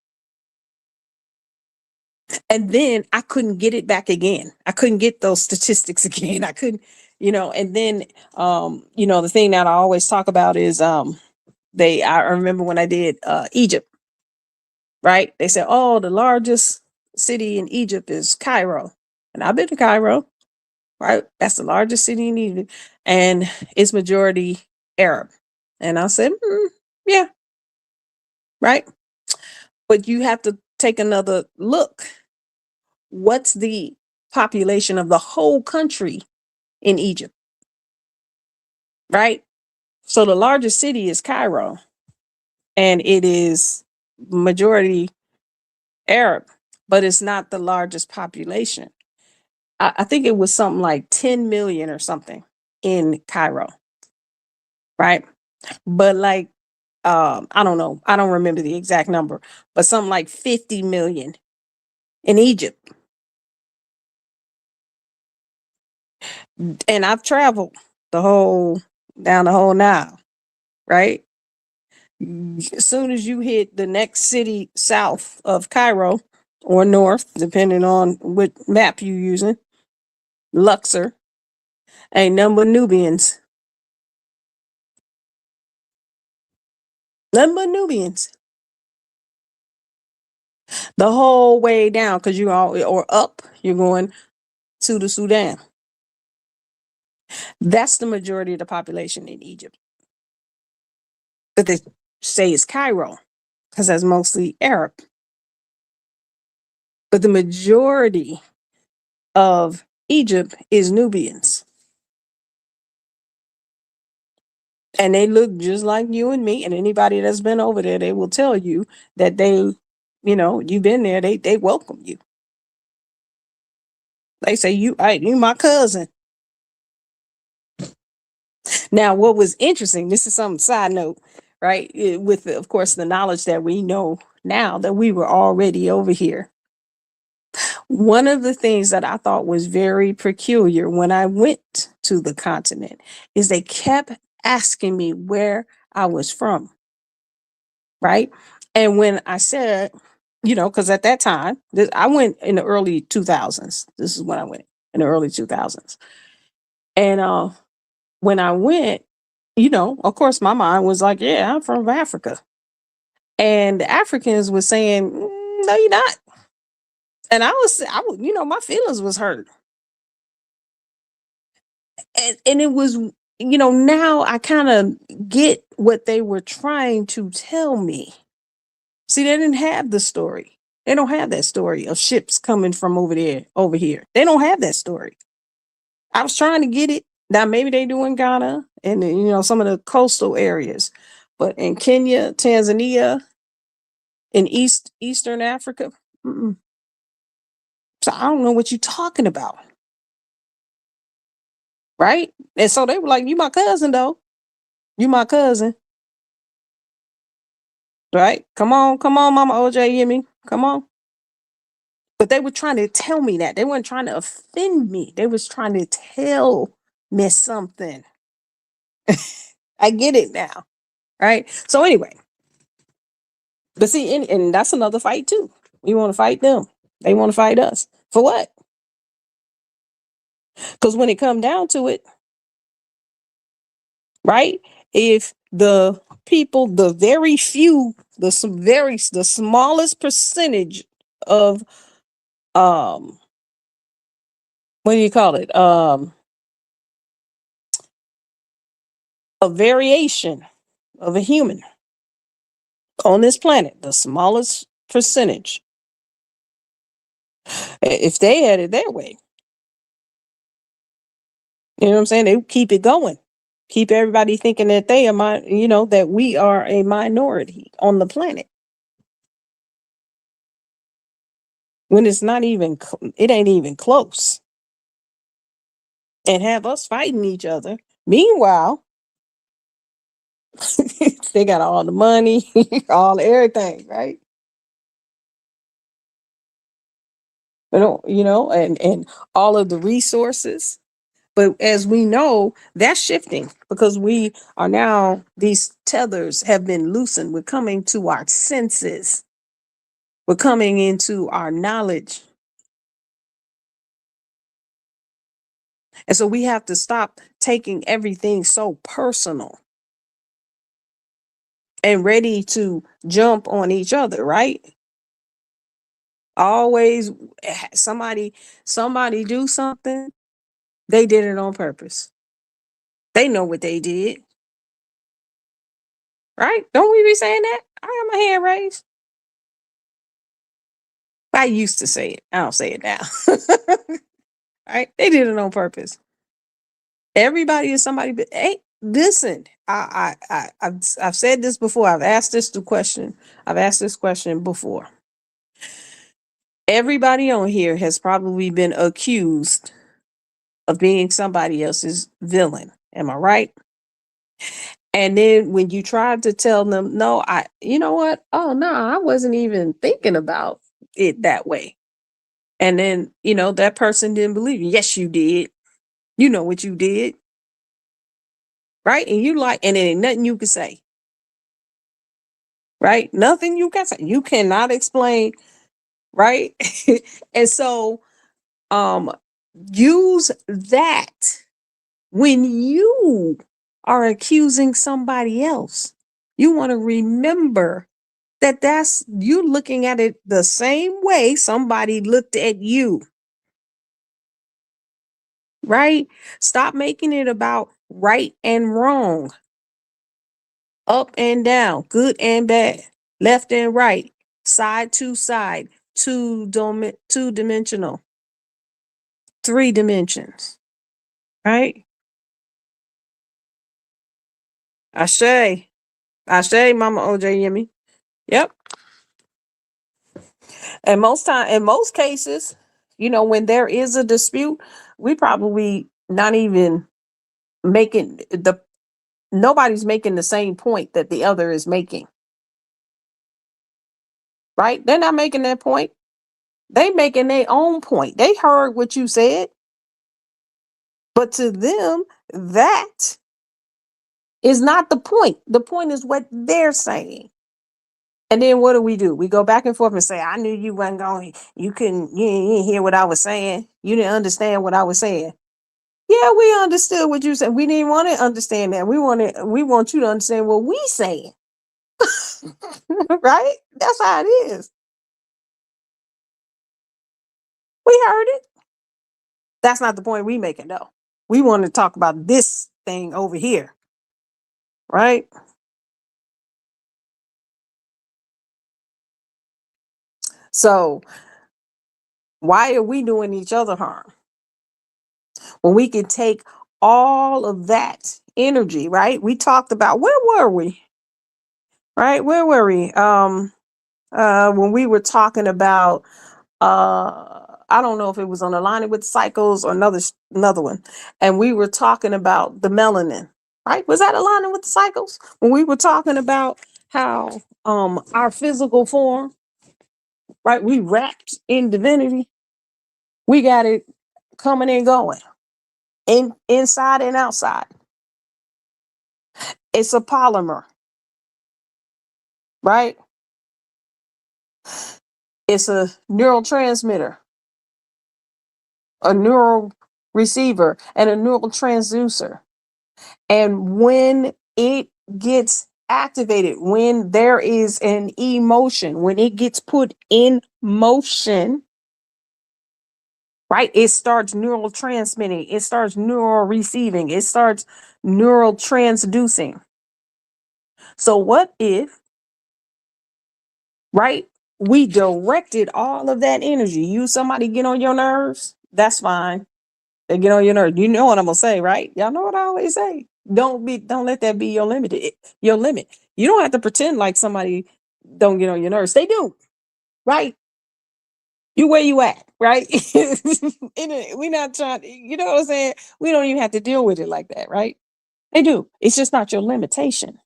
And then I couldn't get it back again. I couldn't get those statistics again. I couldn't, and then the thing that I always talk about is I remember when I did Egypt, right? They said, oh, the largest city in Egypt is Cairo. And I've been to Cairo, right? That's the largest city in Egypt. And it's majority Arab. And I said, yeah, right. But you have to take another look. What's the population of the whole country in Egypt? Right? So the largest city is Cairo, and it is majority Arab, but it's not the largest population. I think it was something like 10 million or something in Cairo. Right? But like, I don't know. I don't remember the exact number, but something like 50 million in Egypt. And I've traveled down the whole Nile, right? As soon as you hit the next city south of Cairo or north, depending on what map you're using, Luxor, ain't nothing but Nubians. Nothing but Nubians. The whole way down, because or up, you're going to the Sudan. That's the majority of the population in Egypt. But they say it's Cairo, because that's mostly Arab. But the majority of Egypt is Nubians. And they look just like you and me. And anybody that's been over there, they will tell you that you've been there, they welcome you. They say, you my cousin. Now, what was interesting, this is some side note, right? With, of course, the knowledge that we know now that we were already over here. One of the things that I thought was very peculiar when I went to the continent is they kept asking me where I was from, right? And when I said, because at that time, I went in the early 2000s. This is when I went in the early 2000s. And when I went, of course, my mind was like, yeah, I'm from Africa. And the Africans were saying, no, you're not. And I was, my feelings was hurt. And it was, now I kind of get what they were trying to tell me. See, they didn't have the story. They don't have that story of ships coming from over here. They don't have that story. I was trying to get it. Now, maybe they do in Ghana and, some of the coastal areas. But in Kenya, Tanzania, in Eastern Africa, so I don't know what you're talking about. Right? And so they were like, you my cousin, though. You my cousin. Right? Come on, Mama OJ, hear me? Come on. But they were trying to tell me that. They weren't trying to offend me. They was trying to tell me something. I get it now. Right? So anyway. But see, and that's another fight too. We want to fight them. They want to fight us. For what? Because when it come down to it, right? If the people, the very few, the smallest percentage of what do you call it? A variation of a human on this planet, the smallest percentage. If they had it their way, you know what I'm saying? They would keep it going. Keep everybody thinking that they are that we are a minority on the planet. When it's not even, it ain't even close. And have us fighting each other. Meanwhile, they got all the money, all everything, right? And all of the resources. But as we know, that's shifting because we are now, these tethers have been loosened. We're coming to our senses. We're coming into our knowledge. And so we have to stop taking everything so personal and ready to jump on each other, right? Always somebody do something, they did it on purpose. They know what they did. Right? Don't we be saying that? I got my hand raised. I used to say it. I don't say it now. Right? They did it on purpose. Everybody is somebody, but hey, listen, I've said this before. I've asked this question before. Everybody on here has probably been accused of being somebody else's villain. Am I right? And then when you tried to tell them, no, you know what? Oh, no, I wasn't even thinking about it that way. And then, that person didn't believe you. Yes, you did. You know what you did. Right? And and it ain't nothing you can say. Right? Nothing you can say. You cannot explain. Right? And so, use that when you are accusing somebody else. You want to remember that's you looking at it the same way somebody looked at you. Right? Stop making it about right and wrong, up and down, good and bad, left and right, side to side, two-dimensional, 3 dimensions. Right? I say, Mama OJ Yemi. Yep. And in most cases, when there is a dispute, we probably not even nobody's making the same point that the other is making. Right? They're not making that point. They making their own point. They heard what you said. But to them, that is not the point. The point is what they're saying. And then what do? We go back and forth and say, I knew you wasn't going, you didn't hear what I was saying. You didn't understand what I was saying. Yeah, we understood what you said. We didn't want to understand that. We want you to understand what we saying. Right? That's how it is. We heard it. That's not the point we making though. We want to talk about this thing over here. Right? So why are we doing each other harm? When we can take all of that energy, right? We talked about, where were we? Right? Where were we? When we were talking about, I don't know if it was on Aligning with Cycles or another one. And we were talking about the melanin, right? Was that Aligning with the Cycles? When we were talking about how our physical form, right? We wrapped in divinity. We got it coming and going, inside and outside. It's a polymer, right? It's a neurotransmitter, a neural receiver, and a neural transducer. And when it gets activated, when there is an emotion, when it gets put in motion, right? It starts neural transmitting, it starts neural receiving, it starts neural transducing. So what if, right, we directed all of that energy? Somebody get on your nerves, that's fine. They get on your nerves. You know what I'm gonna say, right? Y'all know what I always say. Don't let that be your limit. Your limit. You don't have to pretend like somebody don't get on your nerves. They do, right? You where you at, right? We're not trying, you know what I'm saying? We don't even have to deal with it like that, right? They do. It's just not your limitation.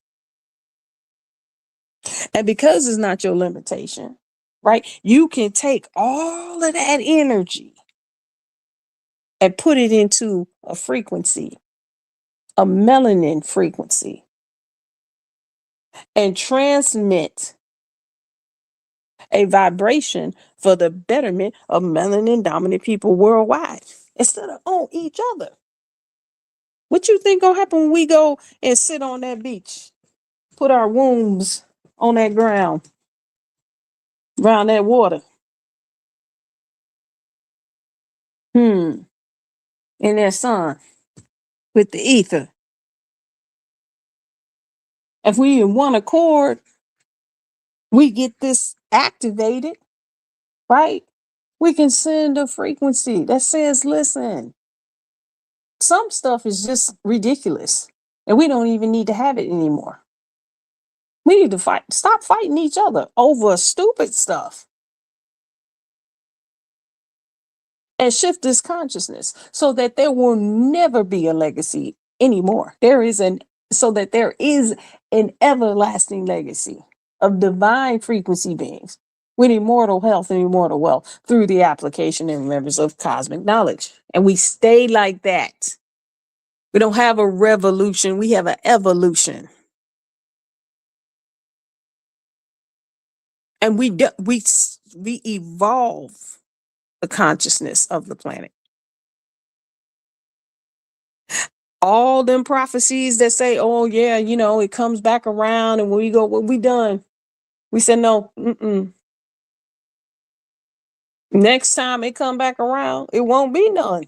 And because it's not your limitation, right? You can take all of that energy and put it into a frequency, a melanin frequency, and transmit a vibration for the betterment of melanin dominant people worldwide instead of on each other. What you think gonna happen when we go and sit on that beach, put our wombs on that ground, around that water? In that sun with the ether. If we in one accord, we get this activated, right? We can send a frequency that says, listen, some stuff is just ridiculous and we don't even need to have it anymore. We need to stop fighting each other over stupid stuff and shift this consciousness so that there will never be a legacy anymore. So that there is an everlasting legacy of divine frequency beings with immortal health and immortal wealth through the application and remembrance of cosmic knowledge. And we stay like that. We don't have a revolution, we have an evolution. And we evolve the consciousness of the planet. All them prophecies that say, oh yeah, it comes back around, and when we go, when we done, we said no. Next time it come back around, it won't be none.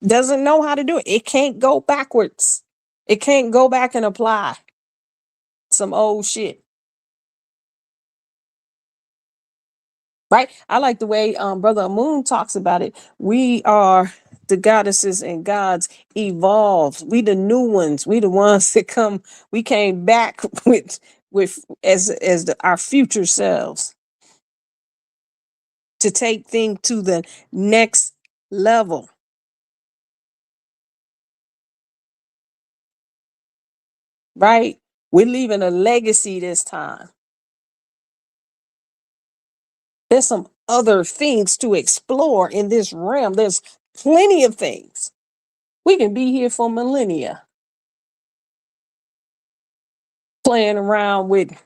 Doesn't know how to do it. It can't go backwards. It can't go back and apply some old shit. Right? I like the way Brother Moon talks about it. We are the goddesses and gods evolved. We the new ones. We the ones that come. We came back with our future selves to take things to the next level. Right? We're leaving a legacy this time. There's some other things to explore in this realm. There's plenty of things. We can be here for millennia, playing around with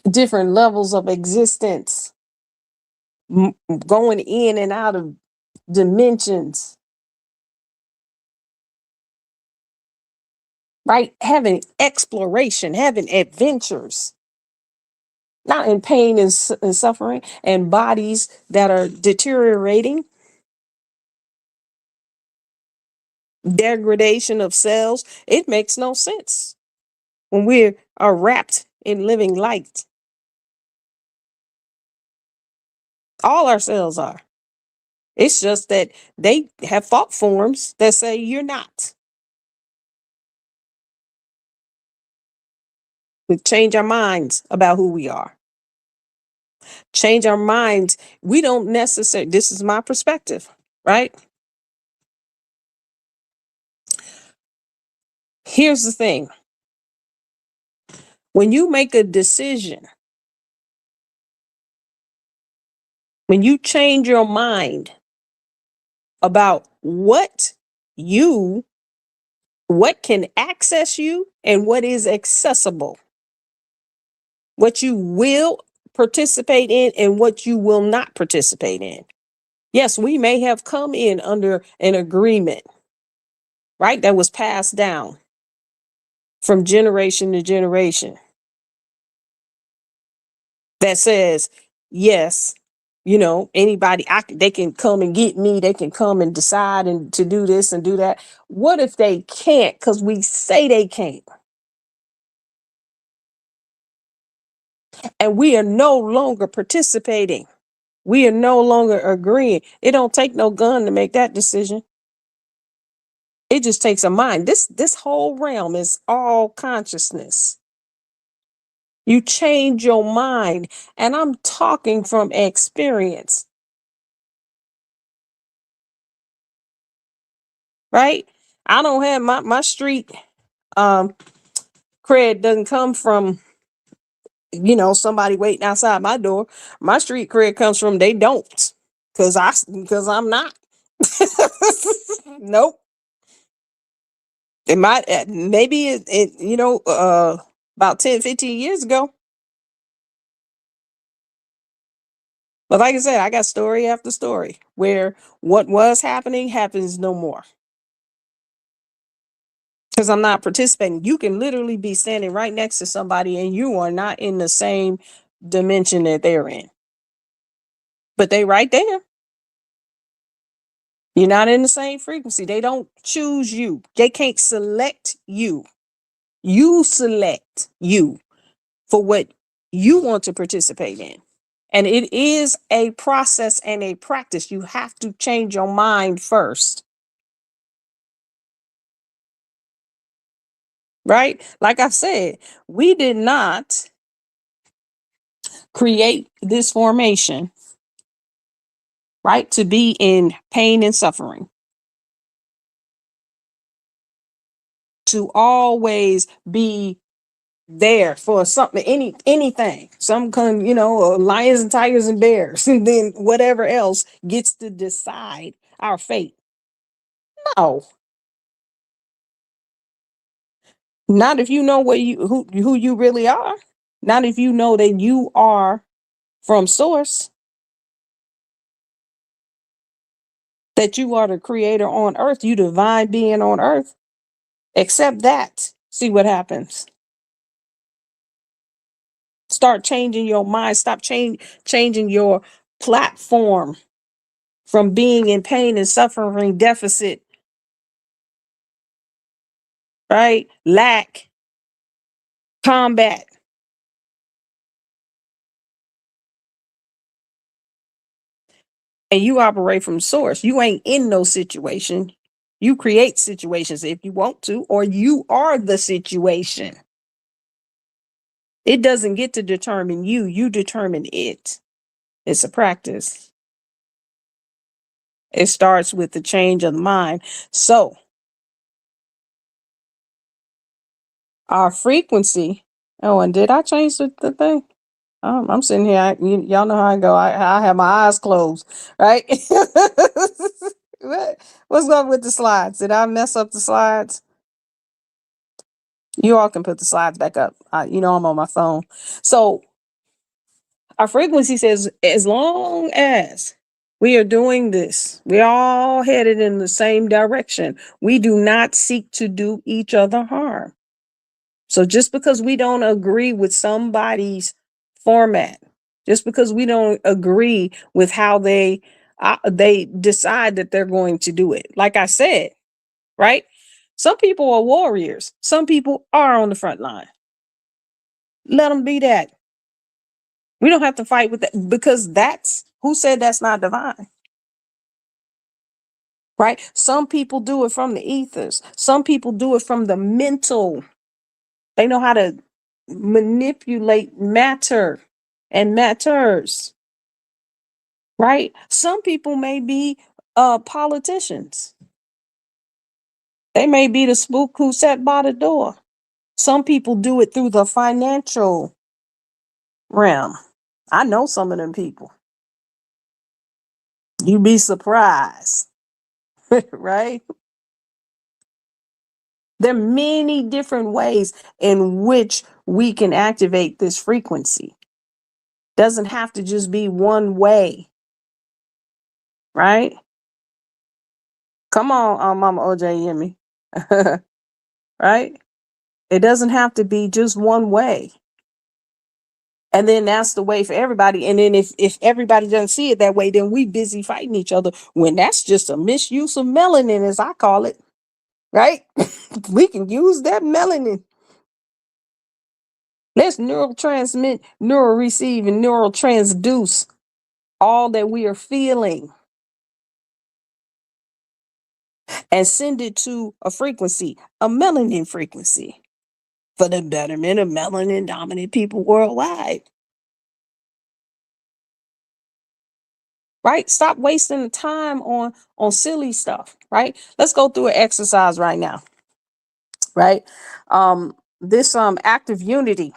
different levels of existence, going in and out of dimensions, right? Having exploration, having adventures, not in pain and suffering, and bodies that are deteriorating, degradation of cells. It makes no sense when we are wrapped in living light. All our cells are. It's just that they have thought forms that say you're not. We change our minds about who we are. Change our minds. We don't necessarily, this is my perspective, right? Here's the thing. When you make a decision, when you change your mind about what can access you and what is accessible, what you will participate in and what you will not participate in. Yes, we may have come in under an agreement, right? That was passed down from generation to generation that says, yes, anybody, they can come and get me. They can come and decide and to do this and do that. What if they can't? Because we say they can't. And we are no longer participating. We are no longer agreeing. It don't take no gun to make that decision. It just takes a mind. This whole realm is all consciousness. You change your mind, and I'm talking from experience, right? I don't have my street cred doesn't come from, somebody waiting outside my door. My street cred comes from they don't, because I'm not. Nope. It might, maybe about 10, 15 years ago. But like I said, I got story after story where what was happening happens no more. Because I'm not participating. You can literally be standing right next to somebody and you are not in the same dimension that they're in. But they right there. You're not in the same frequency. They don't choose you. They can't select you. You select you for what you want to participate in. And it is a process and a practice. You have to change your mind first. Right? Like I said, we did not create this formation, right, to be in pain and suffering, to always be there for something, anything, some kind, lions and tigers and bears, and then whatever else gets to decide our fate. No, not if you know who you really are. Not if you know that you are from source, that you are the creator on earth, you divine being on earth. Accept that. See what happens. Start changing your mind. Stop changing your platform from being in pain and suffering, deficit, right? Lack, combat. And you operate from source. You ain't in no situation. You create situations if you want to, or you are the situation. It doesn't get to determine you. You determine it. It's a practice. It starts with the change of the mind. So our frequency. Oh, and did I change the thing? I'm sitting here. Y'all know how I go. I have my eyes closed, right? What's up with the slides? Did I mess up the slides? You all can put the slides back up. I'm on my phone. So our frequency says, as long as we are doing this, we're all headed in the same direction. We do not seek to do each other harm. So just because we don't agree with somebody's format, just because we don't agree with how they decide that they're going to do it, like I said, right? Some people are warriors. Some people are on the front line. Let them be that. We don't have to fight with that, because who said that's not divine, right? Some people do it from the ethers. Some people do it from the mental. They know how to manipulate matter and matters, right? Some people may be politicians. They may be the spook who sat by the door. Some people do it through the financial realm. I know some of them people. You'd be surprised, right? There are many different ways in which we can activate this frequency. Doesn't have to just be one way, right? Come on, Mama OJ Yemi. Right? It doesn't have to be just one way. And then that's the way for everybody. And then if everybody doesn't see it that way, then we busy fighting each other, when that's just a misuse of melanin, as I call it, right? We can use that melanin. Let's neurotransmit, neural receive, and neural transduce all that we are feeling. and send it to a frequency, a melanin frequency, for the betterment of melanin dominant people worldwide. Right? Stop wasting the time on silly stuff, right? Let's go through an exercise right now. Right? This act of unity,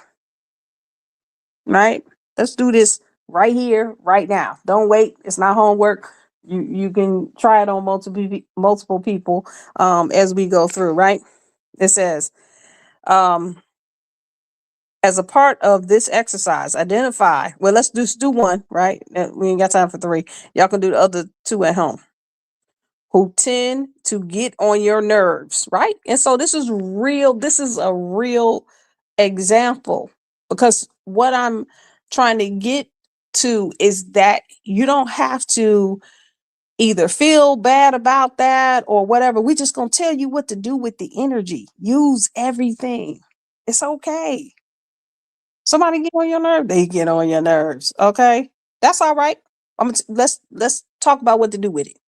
right? Let's do this right here, right now. Don't wait. It's not homework. You can try it on multiple people as we go through, right? It says, as a part of this exercise, identify. Well, let's just do one, right? We ain't got time for 3. Y'all can do the other 2 at home. Who tend to get on your nerves, right? And so this is real. This is a real example, because what I'm trying to get to is that you don't have to either feel bad about that or whatever. We just gonna tell you what to do with the energy. Use everything. It's okay. Somebody get on your nerve, they get on your nerves. Okay, that's all right. Let's talk about what to do with it.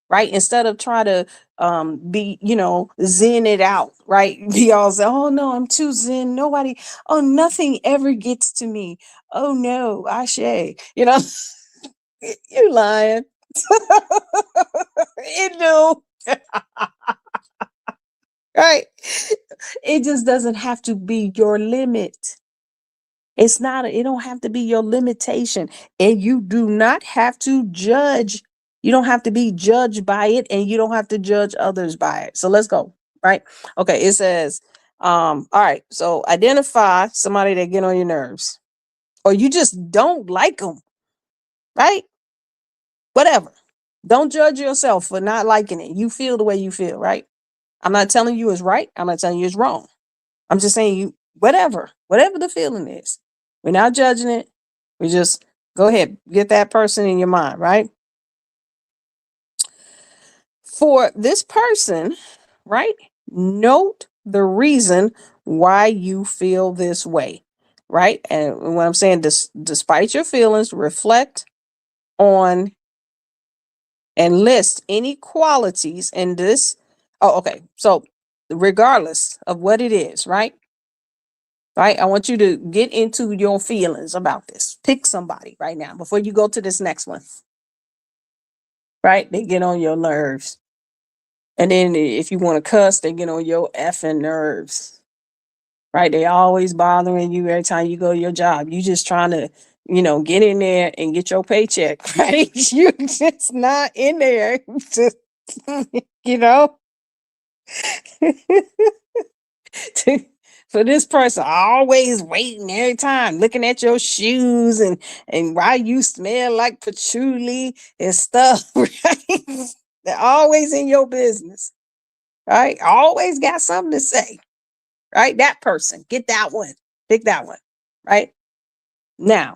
Right, instead of trying to be, zen it out, right? Be all say, oh no, I'm too zen, nobody, oh, nothing ever gets to me, oh no, Ashe, you lying. It do. Right, it just doesn't have to be your limit. It's not, it don't have to be your limitation, and you do not have to judge. You don't have to be judged by it, and you don't have to judge others by it. So let's go, right? Okay, it says, all right, so identify somebody that get on your nerves, or you just don't like them, right? Whatever. Don't judge yourself for not liking it. You feel the way you feel, right? I'm not telling you it's right. I'm not telling you it's wrong. I'm just saying you, whatever the feeling is. We're not judging it. We just go ahead, get that person in your mind, right? For this person, right? Note the reason why you feel this way, right? And what I'm saying, despite your feelings, reflect on and list any qualities in this. Oh, okay. So regardless of what it is, right? Right. I want you to get into your feelings about this. Pick somebody right now before you go to this next one. Right. They get on your nerves. And then if you want to cuss, they get on your effing nerves. Right. They always bothering you every time you go to your job. You just trying to, get in there and get your paycheck. Right. You just not in there. Just, you know. For this person, always waiting every time, looking at your shoes and why you smell like patchouli and stuff, right? They're always in your business, right? Always got something to say, right? That person, get that one, pick that one, right? Now,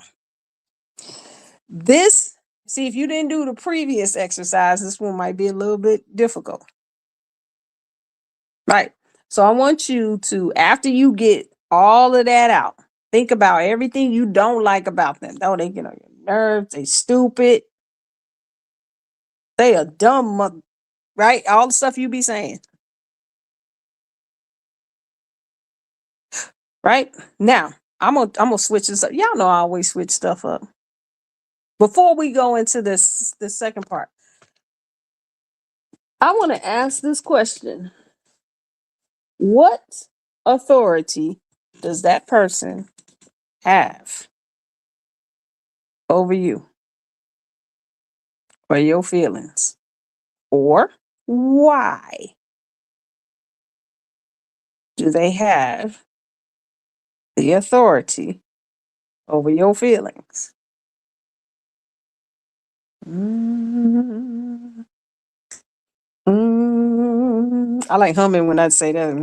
see, if you didn't do the previous exercise, this one might be a little bit difficult, right? So I want you to, after you get all of that out, think about everything you don't like about them. Oh, they get on your nerves. They stupid. They a dumb mother, right? All the stuff you be saying. Right? Now, I'm gonna switch this up. Y'all know I always switch stuff up. Before we go into this second part, I want to ask this question. What authority does that person have over you or your feelings? Or why do they have the authority over your feelings? I like humming when I say that.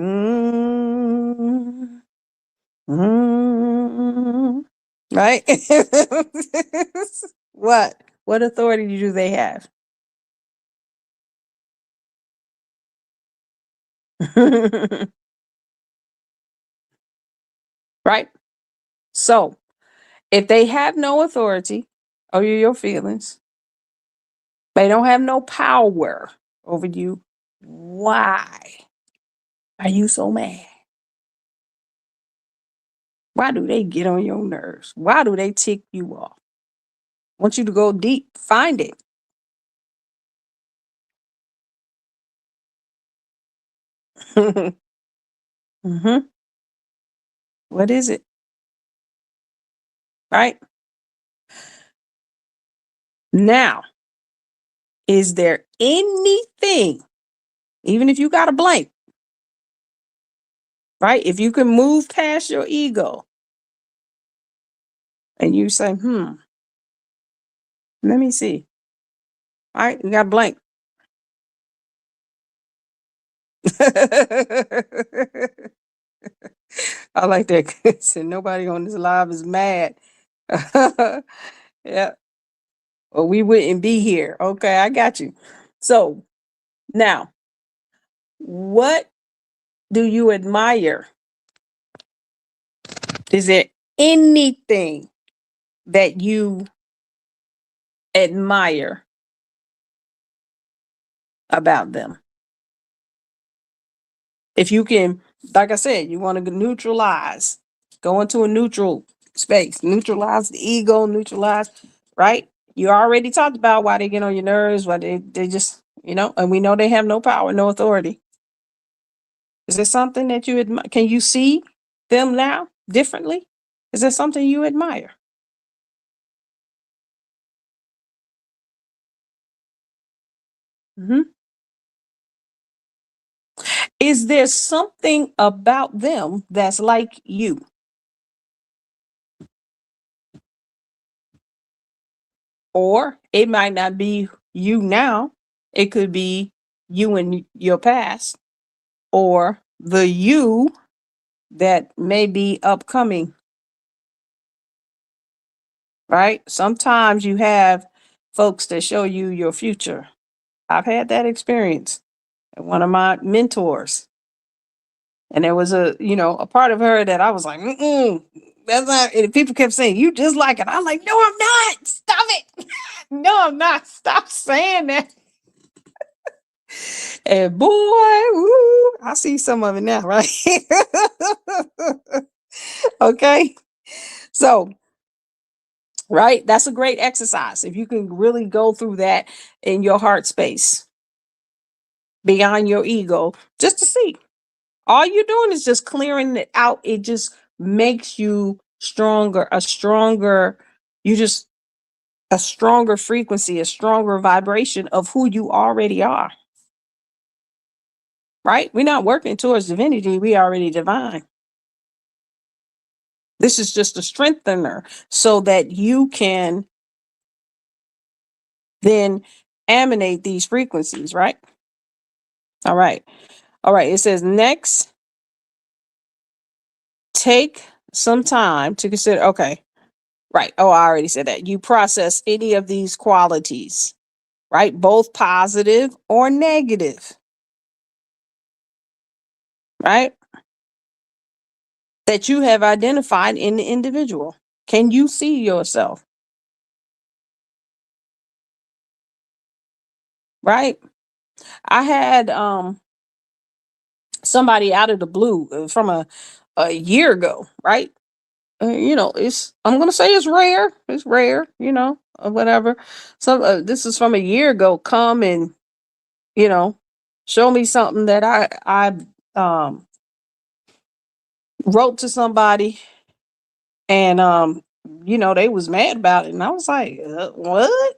Right? What authority do they have? Right? So, if they have no authority over your feelings, they don't have no power over you, Why are you so mad? Why do they get on your nerves? Why do they tick you off? I want you to go deep, find it. Mm-hmm. What is it? Right? Now, is there anything, even if you got a blank, right? If you can move past your ego and you say, let me see. All right, you got a blank. I like that. So nobody on this live is mad. Yeah. Or we wouldn't be here. Okay, I got you. So now, what do you admire? Is there anything that you admire about them? If you can, like I said, you want to neutralize, go into a neutral space, neutralize the ego, neutralize, right? You already talked about why they get on your nerves, why they just, and we know they have no power, no authority. Is there something that you admire? Can you see them now differently? Is there something you admire? Mhm. Is there something about them that's like you? Or it might not be you now. It could be you in your past or the you that may be upcoming, right? Sometimes you have folks that show you your future. I've had that experience. One of my mentors, and there was a part of her that I was like, that's not. And people kept saying, "You just like it." I'm like, "No, I'm not. Stop it. No, I'm not. Stop saying that." And boy, woo, I see some of it now, right? Okay. So, right, that's a great exercise. If you can really go through that in your heart space, beyond your ego, just to see. All you're doing is just clearing it out. It just makes you stronger, you just a stronger frequency, a stronger vibration of who you already are. Right? We're not working towards divinity. We already divine. This is just a strengthener so that you can then emanate these frequencies, right? All right. All right. It says next, take some time to consider. Okay. Right. Oh, I already said that. You process any of these qualities, right? Both positive or negative, right? That you have identified in the individual. Can you see yourself? Right? I had somebody out of the blue from a year ago, right? It's I'm gonna say it's rare. It's rare, or whatever. So this is from a year ago. Come and you know show me something that I wrote to somebody, and they was mad about it, and I was like, what?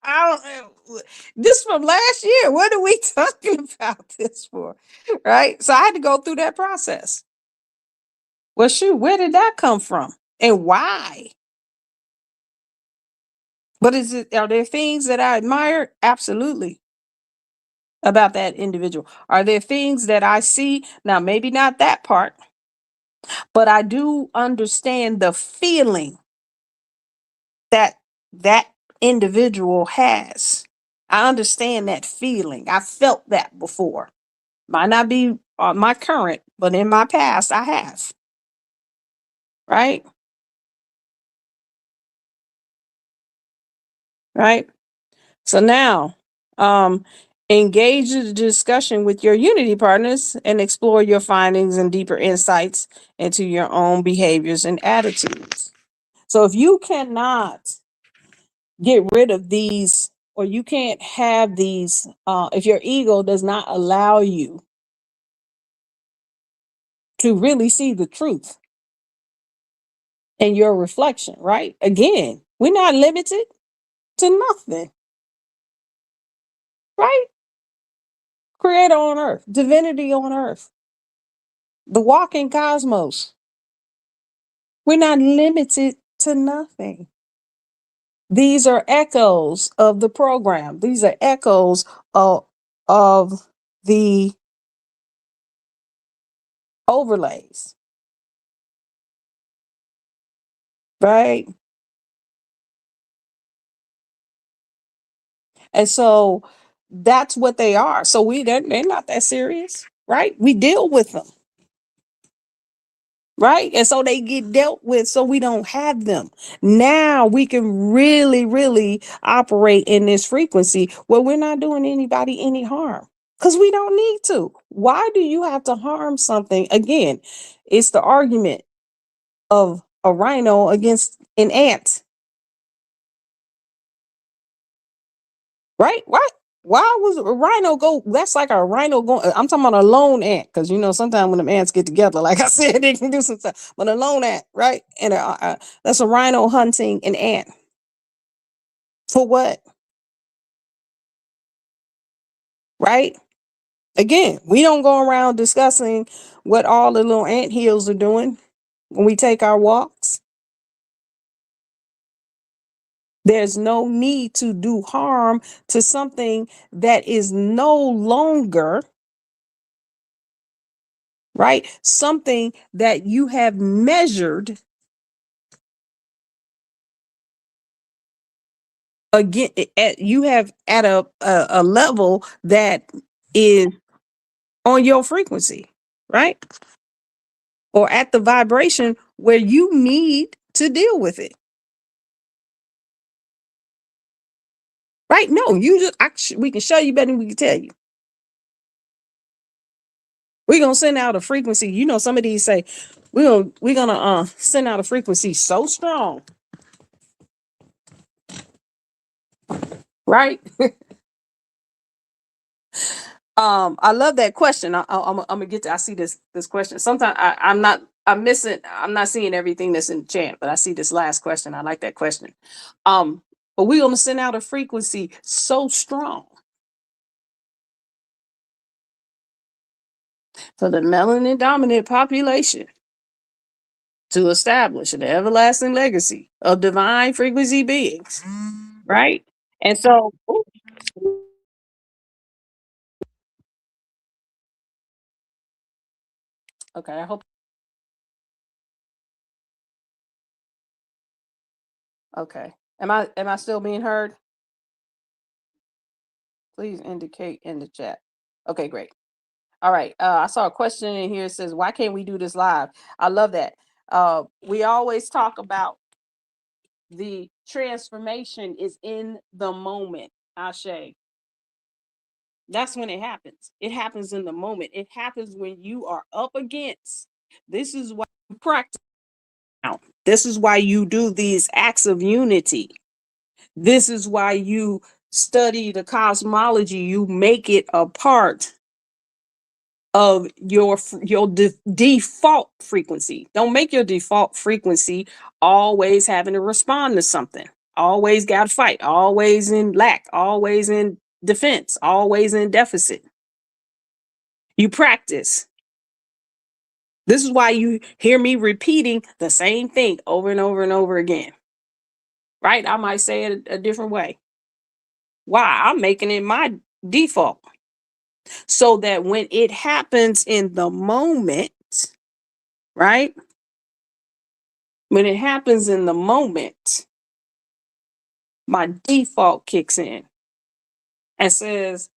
I don't. This from last year. What are we talking about this for? Right. So I had to go through that process. Well, shoot, where did that come from, and why? But are there things that I admire? Absolutely. About that individual. Are there things that I see? Now, maybe not that part, but I do understand the feeling that that individual has. I understand that feeling. I felt that before. Might not be my current, but in my past, I have. Right? Right? So now, Engage in the discussion with your Unity partners and explore your findings and deeper insights into your own behaviors and attitudes. So if you cannot get rid of these, or you can't have these, if your ego does not allow you to really see the truth in your reflection, right? Again, we're not limited to nothing, right? Creator on earth, divinity on earth, the walking cosmos. We're not limited to nothing. These are echoes of the program. These are echoes of the overlays, right? And so that's what they are. So they're not that serious, right? We deal with them, right? And so they get dealt with so we don't have them. Now we can really, really operate in this frequency where we're not doing anybody any harm because we don't need to. Why do you have to harm something? Again, it's the argument of a rhino against an ant, right? Why was a rhino go? That's like a rhino going. I'm talking about a lone ant, because you know sometimes when the ants get together, like I said, they can do some stuff. But a lone ant, right? And that's a rhino hunting an ant for what? Right? Again, we don't go around discussing what all the little ant hills are doing when we take our walks. There's no need to do harm to something that is no longer, right? Something that you have measured again, you have at a level that is on your frequency, right? Or at the vibration where you need to deal with it. Right? No, you just we can show you better than we can tell you. We're gonna send out a frequency. You know, some of these say we're gonna send out a frequency so strong, right? I love that question. I'm gonna get to. I see this question. Sometimes I'm not seeing everything that's in the chat, but I see this last question. I like that question. But we're gonna send out a frequency so strong for the melanin dominant population to establish an everlasting legacy of divine frequency beings, right? And so, okay, I hope. Okay, am I still being heard? Please indicate in the chat. Okay, great. All right. I saw a question in here. It says, why can't we do this live? I love that. We always talk about the transformation is in the moment. Ashe. That's when it happens. It happens in the moment. It happens when you are up against. This is why you practice now. This is why you do these acts of unity. This is why you study the cosmology. You make it a part of your default frequency. Don't make your default frequency always having to respond to something. Always got to fight. Always in lack. Always in defense. Always in deficit. You practice. This is why you hear me repeating the same thing over and over and over again. Right? I might say it a different way. Why? I'm making it my default. So that when it happens in the moment, right? When it happens in the moment, my default kicks in and says,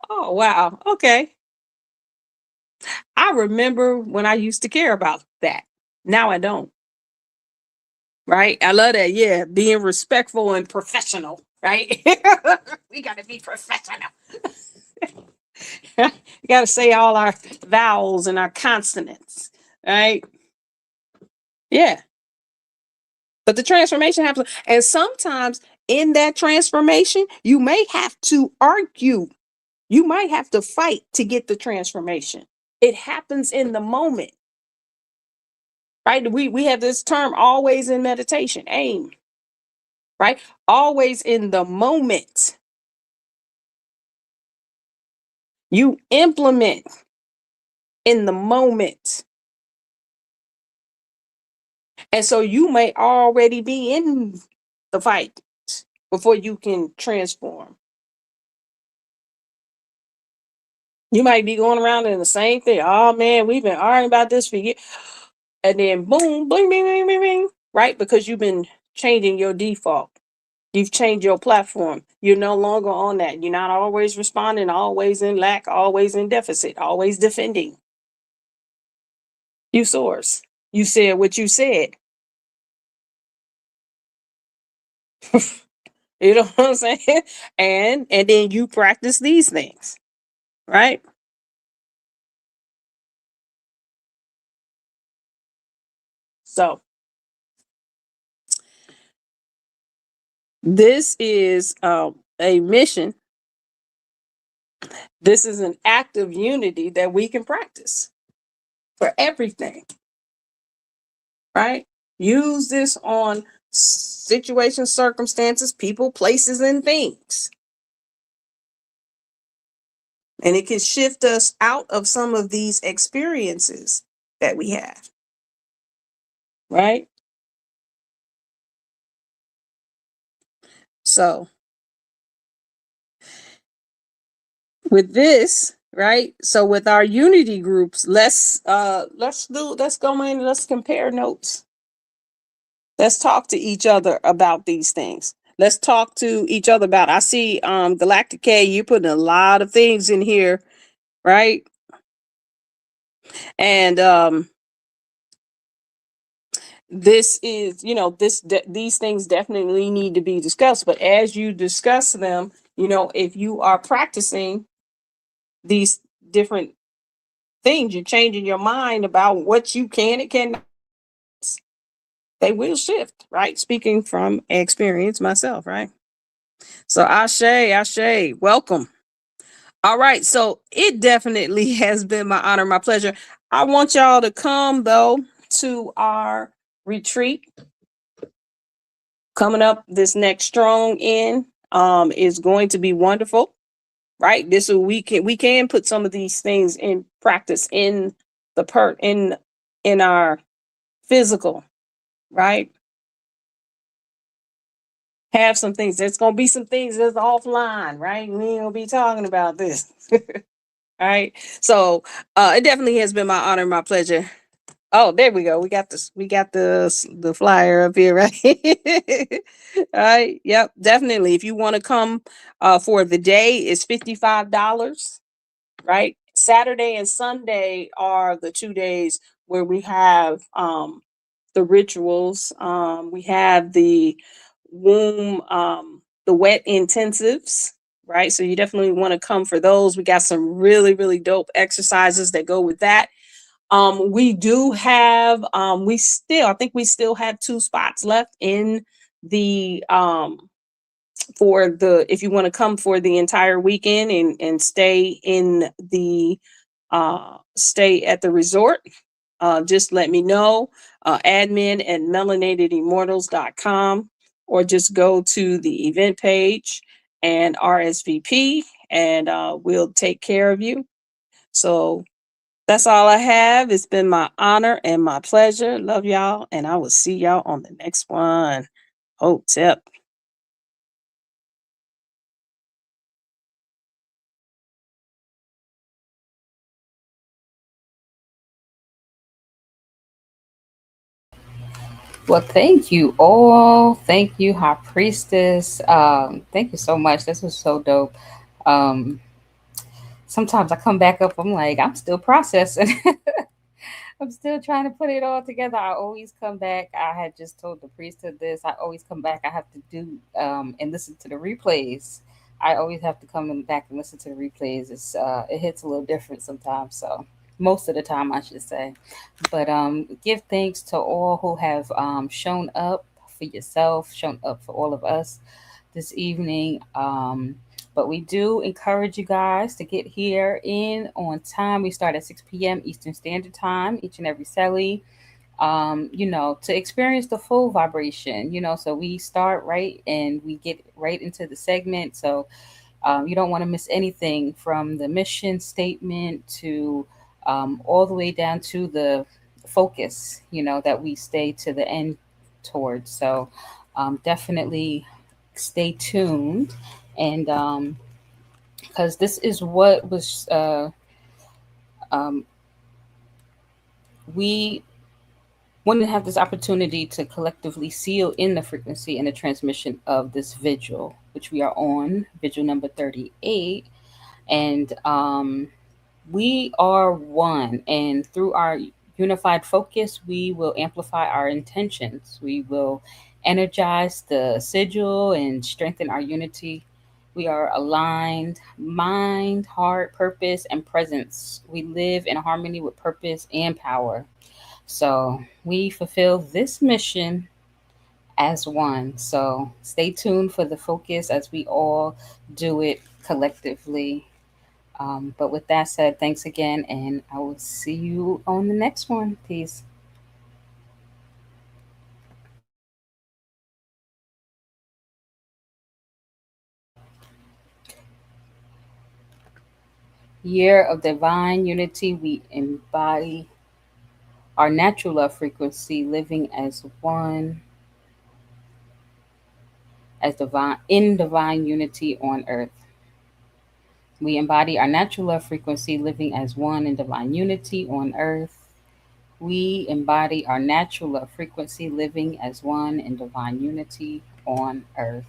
oh, wow, okay. I remember when I used to care about that. Now I don't. Right? I love that. Yeah. Being respectful and professional. right? We got to be professional. You got to say all our vowels and our consonants, right? Yeah. But the transformation happens. And sometimes in that transformation, you may have to argue. You might have to fight to get the transformation. It happens in the moment, right? We have this term always in meditation, aim, right? Always in the moment. You implement in the moment. And so you may already be in the fight before you can transform. You might be going around in the same thing. Oh man, we've been arguing about this for years. And then boom, bling, bling, bling, bling, bling, right? Because you've been changing your default. You've changed your platform. You're no longer on that. You're not always responding, always in lack, always in deficit, always defending. You source. You said what you said. You know what I'm saying? And then you practice these things, right? So this is a mission. This is an act of unity that we can practice for everything, right? Use this on situations, circumstances, people, places, and things. And it can shift us out of some of these experiences that we have, right? So with this, right? So with our unity groups, let's go in, let's compare notes. Let's talk to each other about these things. Let's talk to each other about, I see Galactic K, you're putting a lot of things in here, right? And this is, these things definitely need to be discussed. But as you discuss them, if you are practicing these different things, you're changing your mind about what you can and cannot. They will shift, right? Speaking from experience myself, right? So Ashe, welcome. All right, so it definitely has been my honor, my pleasure. I want y'all to come though to our retreat coming up. This next strong in is going to be wonderful, right? This we can put some of these things in practice in the in our physical, right? Have some things. There's gonna be some things that's offline, right? We ain't gonna be talking about this. All right. So it definitely has been my honor, my pleasure. Oh, there we go. We got this. We got the flyer up here, right? All right. Yep. Definitely. If you want to come for the day, it's $55. Right. Saturday and Sunday are the 2 days where we have the rituals. We have the womb, the wet intensives, right? So you definitely want to come for those. We got some really, really dope exercises that go with that. We do have, I think we still have 2 spots left in the, if you want to come for the entire weekend and stay stay at the resort, just let me know, admin at melanatedimmortals.com, or just go to the event page and RSVP, and we'll take care of you. So that's all I have. It's been my honor and my pleasure. Love y'all, and I will see y'all on the next one. Hotep. Well, thank you all. Thank you, High Priestess. Thank you so much. This was so dope. Sometimes I come back up, I'm like, I'm still processing. I'm still trying to put it all together. I always come back. I had just told the priesthood this. I always come back. I have to do and listen to the replays. I always have to come back and listen to the replays. It hits a little different sometimes. So most of the time, I should say. But give thanks to all who have shown up for yourself, shown up for all of us this evening. But we do encourage you guys to get here in on time. We start at 6 p.m. Eastern Standard Time each and every Seli, to experience the full vibration, so we start right and we get right into the segment. So you don't want to miss anything from the mission statement to all the way down to the focus, that we stay to the end towards. So definitely stay tuned. And because this is what was we wanted to have this opportunity to collectively seal in the frequency and the transmission of this vigil, which we are on vigil number 38. And we are one, and through our unified focus, we will amplify our intentions. We will energize the sigil and strengthen our unity. We are aligned, mind, heart, purpose, and presence. We live in harmony with purpose and power. So we fulfill this mission as one. So stay tuned for the focus as we all do it collectively. But with that said, thanks again, and I will see you on the next one. Peace. Year of divine unity, we embody our natural love frequency, living as one, as divine unity on earth. We embody our natural love frequency, living as one in divine unity on earth. We embody our natural love frequency, living as one in divine unity on earth.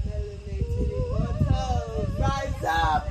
Melanated Immortals, rise up!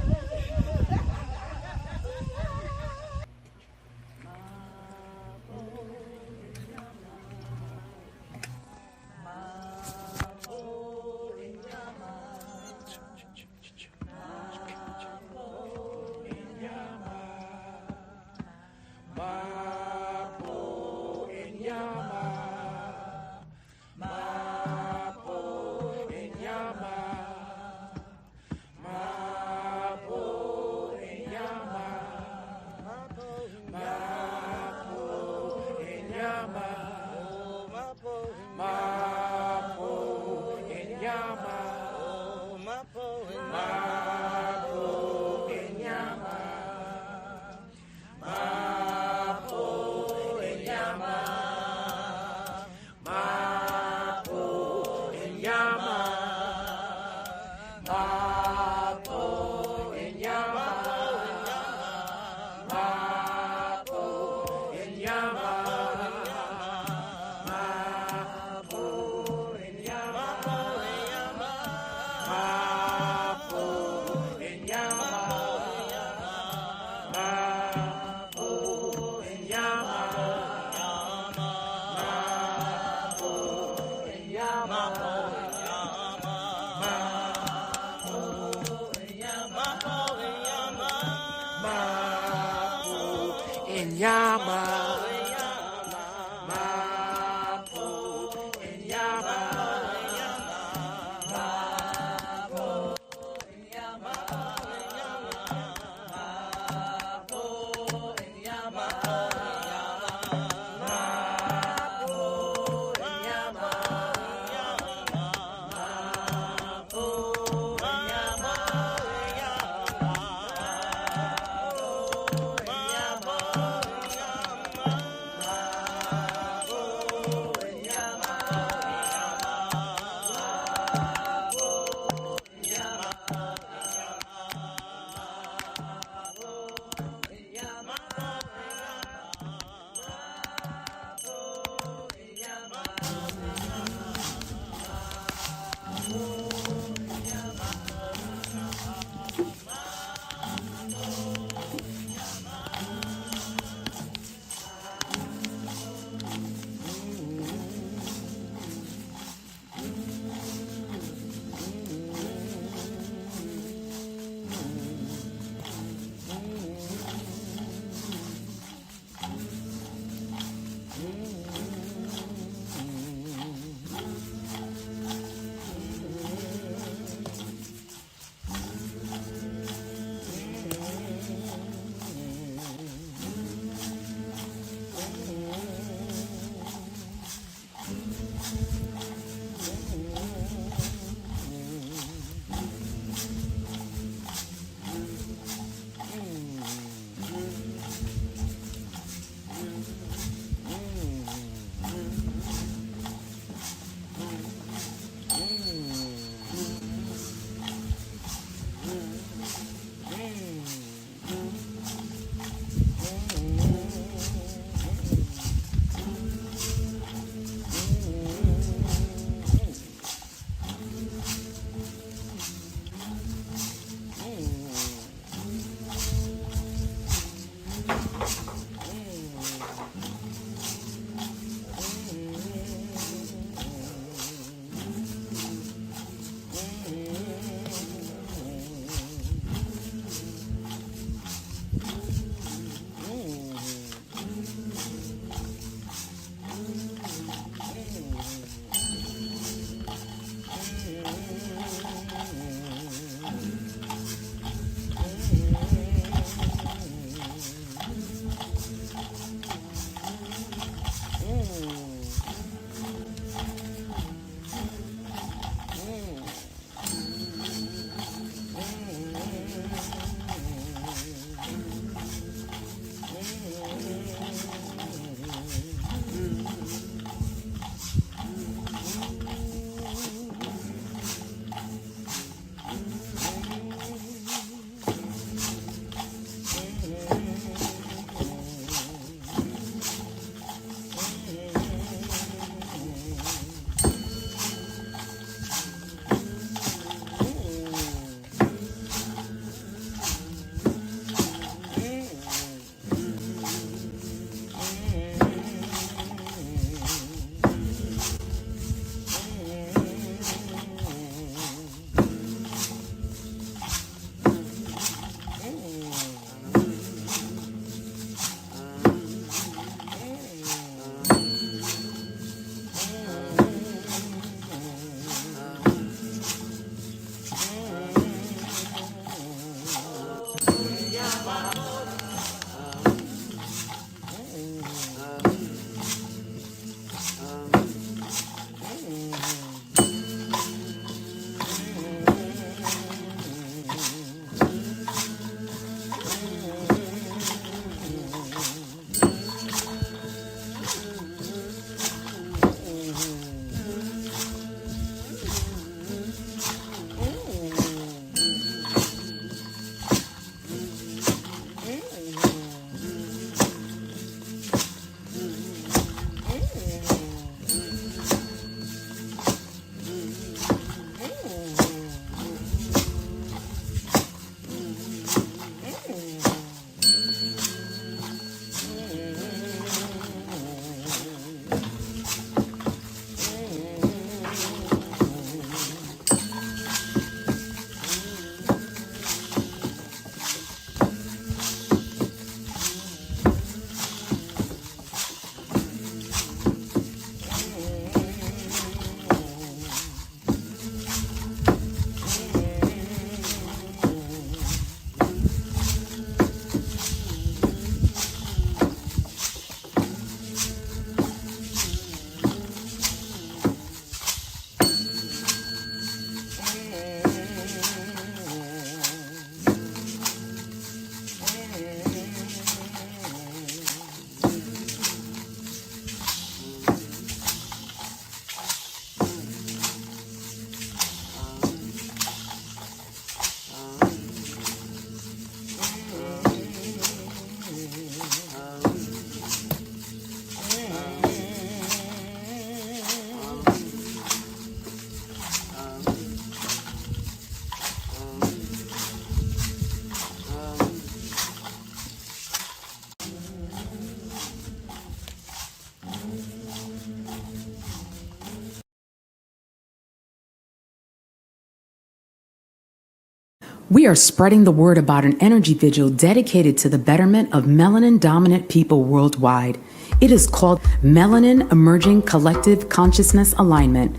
We are spreading the word about an energy vigil dedicated to the betterment of melanin-dominant people worldwide. It is called Melanin Emerging Collective Consciousness Alignment.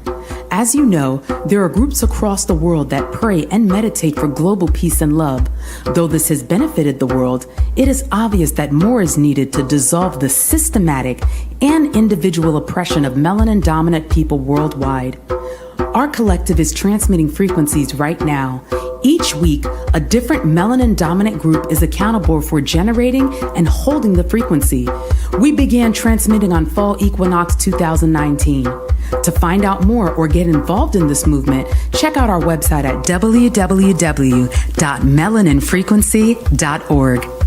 As you know, there are groups across the world that pray and meditate for global peace and love. Though this has benefited the world, it is obvious that more is needed to dissolve the systematic and individual oppression of melanin-dominant people worldwide. Our collective is transmitting frequencies right now. Each week, a different melanin-dominant group is accountable for generating and holding the frequency. We began transmitting on Fall Equinox 2019. To find out more or get involved in this movement, check out our website at www.melaninfrequency.org.